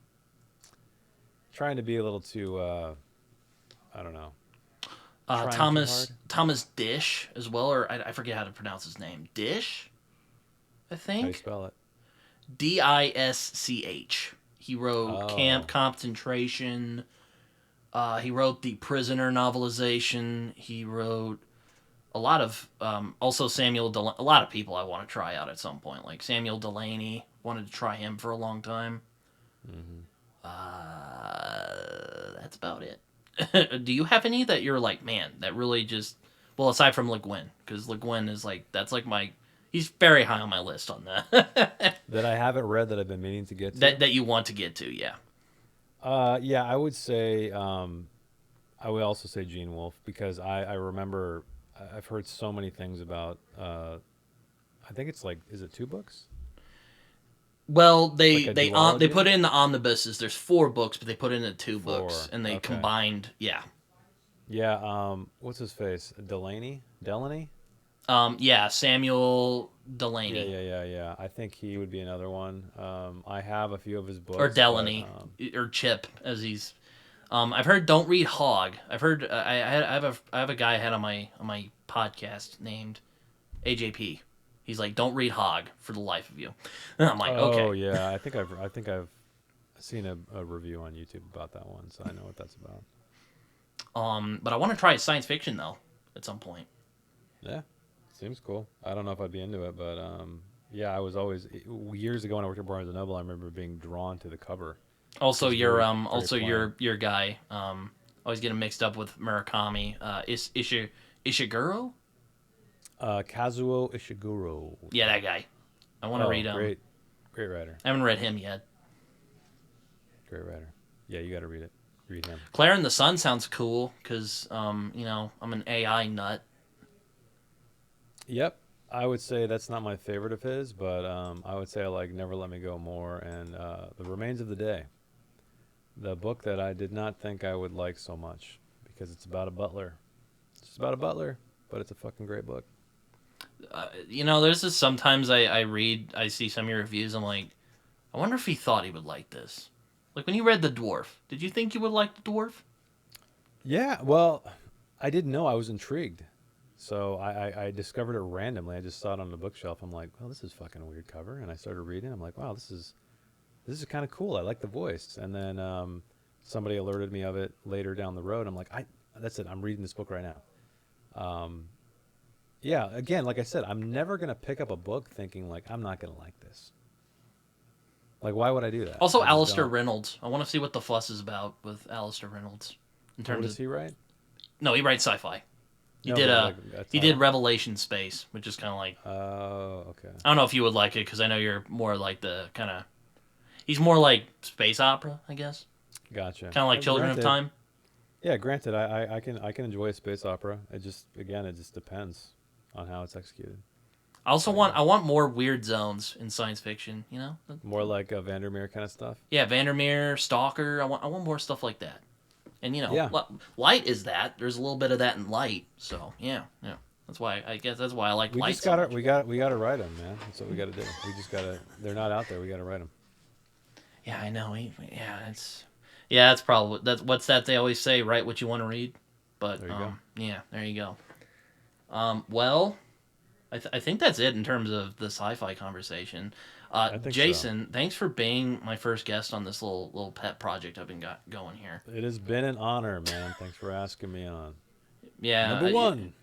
trying to be a little too, I don't know, trying too hard. Thomas Dish as well, or I forget how to pronounce his name. Dish, I How do you think. spell it? Disch. He wrote Camp Oh, Concentration. He wrote the Prisoner novelization. He wrote a lot of also a lot of people I want to try out at some point, like Samuel Delaney. Wanted to try him for a long time. hmm. That's about it. Do you have any that you're like, man, that really just well, aside from Le Guin, because Le Guin is like that's like my he's very high on my list on that That I haven't read that I've been meaning to get to. that you want to get to, yeah. Yeah, I would say, I would also say Gene Wolfe because I remember I've heard so many things about. I think it's like, is it two books? Well, Like a they duology? put it in the omnibuses. There's 4 books, but they put it into 2 books, Four. and they Okay. combined. Yeah, Yeah. What's his face? Delaney. yeah. Samuel Yeah, Delaney yeah, yeah, yeah. I think he would be another one. I have a few of his or books, but Delaney or Chip, as he's. I've heard don't read Hog. I've heard I have a guy I had on my podcast named AJP. He's like, don't read Hog for the life of you. And I'm like, oh okay. yeah, I think I've seen a review on YouTube about that one, so I know what that's about. But I want to try science fiction though at some point. Yeah, seems cool. I don't know if I'd be into it, but yeah, I was always years ago when I worked at Barnes and Noble. I remember being drawn to the cover. Also, Just your very very also plain. your guy Always get him mixed up with Murakami. Ishiguro? Kazuo Ishiguro. Yeah, that guy. I want to read him. Great writer. I haven't read him yet. Great writer. Yeah, you got to read it. Read him. Claire and the Sun sounds cool because, I'm an AI nut. Yep. I would say that's not my favorite of his, but I would say I like Never Let Me Go more and The Remains of the Day. The book that I did not think I would like so much because it's about a butler. It's just about a butler, but it's a fucking great book. There's just sometimes I see some of your reviews, I'm like, I wonder if he thought he would like this. Like when you read The Dwarf, did you think you would like The Dwarf? Yeah, well, I didn't know. I was intrigued. So I discovered it randomly. I just saw it on the bookshelf. I'm like, well, this is fucking a weird cover. And I started reading. I'm like, wow, this is kind of cool. I like the voice. And then somebody alerted me of it later down the road. I'm like, that's it. I'm reading this book right now. Yeah, again, like I said, I'm never going to pick up a book thinking like, I'm not going to like this. Like, why would I do that? Also, Alistair Reynolds. I want to see what the fuss is about with Alistair Reynolds. What does he write? No, he writes sci-fi. He did Revelation Space, which is kind of like... Oh, okay. I don't know if you would like it, because I know you're more like the kind of... He's more like space opera, I guess. Gotcha. Kind of like Children of Time. Yeah, granted, I can enjoy a space opera. It just depends on how it's executed. I want more weird zones in science fiction, you know? More like Vandermeer kind of stuff? Yeah, Vandermeer, Stalker. I want more stuff like that. And, Light is that. There's a little bit of that in Light. So, yeah. That's why I like Light so much. We got to write them, man. That's what we got to do. We just got to... They're not out there. We got to write them. Yeah, I know. That's probably... What's that they always say? Write what you want to read? But, there you go. Yeah, there you go. Well... I think that's it in terms of the sci-fi conversation. Jason, thanks for being my first guest on this little pet project I've been going here. It has been an honor, man. Thanks for asking me on. Yeah, number one.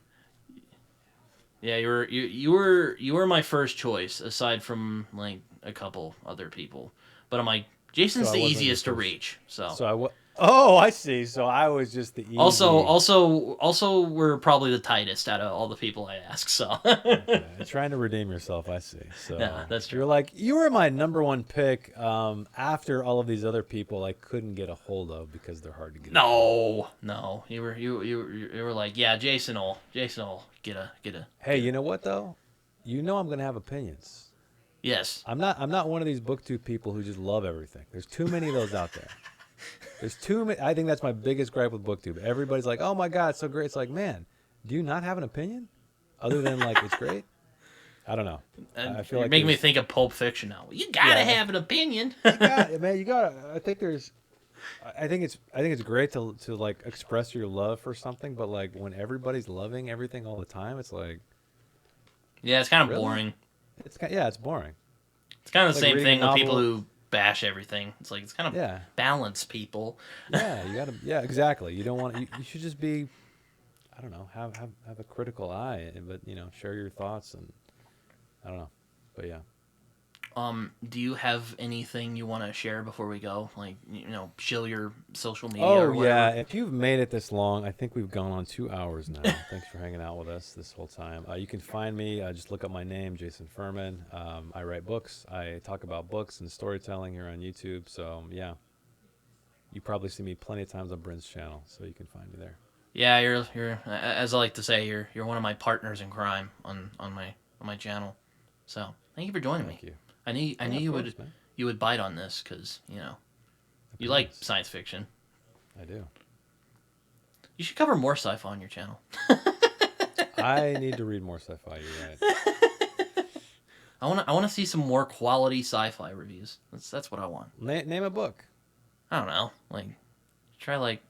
Yeah, you were my first choice aside from like a couple other people, but I'm like Jason's the easiest to reach. Oh, I see. So I was just the easy. Also, we're probably the tightest out of all the people I ask. So okay. Trying to redeem yourself, I see. So yeah, that's true. You're like you were my number one pick after all of these other people I couldn't get a hold of because they're hard to get. No, you were like, yeah, Jason will get a. Hey, you know what though? You know I'm gonna have opinions. Yes. I'm not one of these booktube people who just love everything. There's too many of those out there. There's too many. I think that's my biggest gripe with booktube. Everybody's like, "Oh my god, it's so great!" It's like, man, do you not have an opinion other than like it's great? I don't know. I feel like making me think of Pulp Fiction now. You gotta have an opinion. You gotta. I think it's great to like express your love for something, but like when everybody's loving everything all the time, it's like, yeah, it's kind of boring. It's boring. It's kind of the same thing with people who bash everything. It's like it's kind of balance people. Yeah, you gotta. Yeah, exactly. You don't want. You should just be. I don't know. Have a critical eye, but share your thoughts and. I don't know, but yeah. Do you have anything you want to share before we go? Like shill your social media. Or whatever? Yeah. If you've made it this long, I think we've gone on 2 hours now. Thanks for hanging out with us this whole time. You can find me. Just look up my name, Jason Fuhrman. I write books. I talk about books and storytelling here on YouTube. So yeah, you probably see me plenty of times on Bryn's channel, so you can find me there. Yeah, you're as I like to say, you're one of my partners in crime on my channel. So thank you for joining me. Thank you. I knew you would bite on this because you like science fiction. I do. You should cover more sci-fi on your channel. I need to read more sci-fi. You're right. I want to see some more quality sci-fi reviews. That's what I want. Name a book. I don't know. Like try like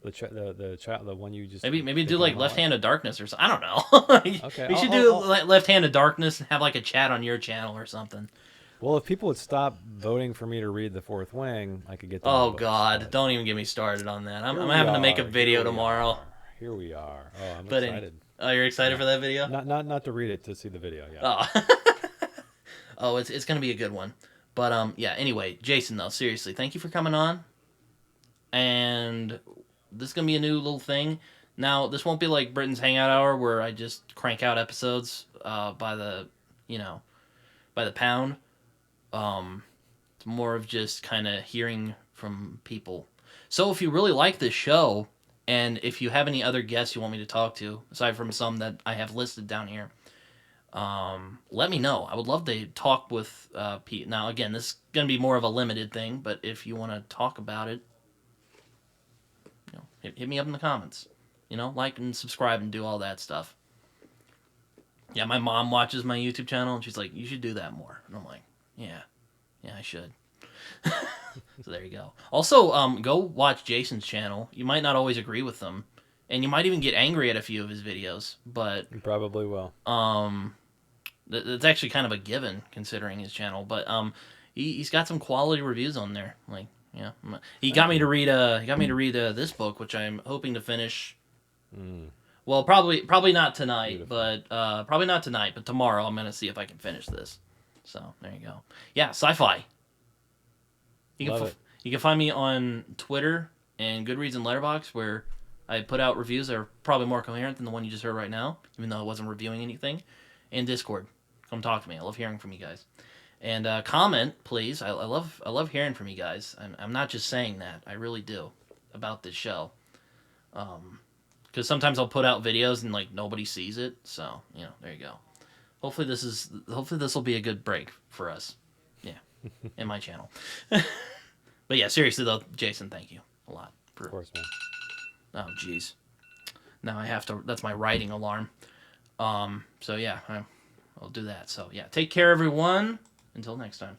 the one you just maybe do like Left Hand of Darkness or something. I don't know. Okay, we should do Left Hand of Darkness and have like a chat on your channel or something. Well, if people would stop voting for me to read The Fourth Wing, I could get. Oh God! Don't even get me started on that. I'm having to make a video tomorrow. Here we are. Oh, I'm excited. You're excited for that video? Not to read it, to see the video. Yeah. Oh, it's gonna be a good one. But yeah. Anyway, Jason, though, seriously, thank you for coming on. and this is gonna be a new little thing. Now, this won't be like Britain's Hangout Hour where I just crank out episodes by the, you know, by the pound. Um, it's more of just kind of hearing from people. So if you really like this show, and if you have any other guests you want me to talk to, aside from some that I have listed down here, let me know. I would love to talk with Pete. Now, again, this is going to be more of a limited thing, but if you want to talk about it, hit me up in the comments. Like and subscribe and do all that stuff. Yeah, my mom watches my YouTube channel, and she's like, you should do that more. And I'm like, yeah, I should. So there you go. Also, go watch Jason's channel. You might not always agree with them, and you might even get angry at a few of his videos, but You probably will. It's actually kind of a given considering his channel. But he's got some quality reviews on there. Like, yeah, he got me to read this book, which I'm hoping to finish. Well, probably not tonight, Beautiful. but probably not tonight, but tomorrow I'm gonna see if I can finish this. So there you go. Yeah, sci-fi. Love it. You can find me on Twitter and Goodreads and Letterboxd, where I put out reviews that are probably more coherent than the one you just heard right now, even though I wasn't reviewing anything. And Discord, come talk to me. I love hearing from you guys. And comment, please. I love hearing from you guys. I'm not just saying that. I really do about this show. Because sometimes I'll put out videos and like nobody sees it. So there you go. Hopefully this will be a good break for us. Yeah, in my channel. But yeah, seriously though, Jason, thank you a lot. Of course, man. Oh, jeez. Now I have to. That's my writing alarm. So yeah, I'll do that. So yeah, take care, everyone. Until next time.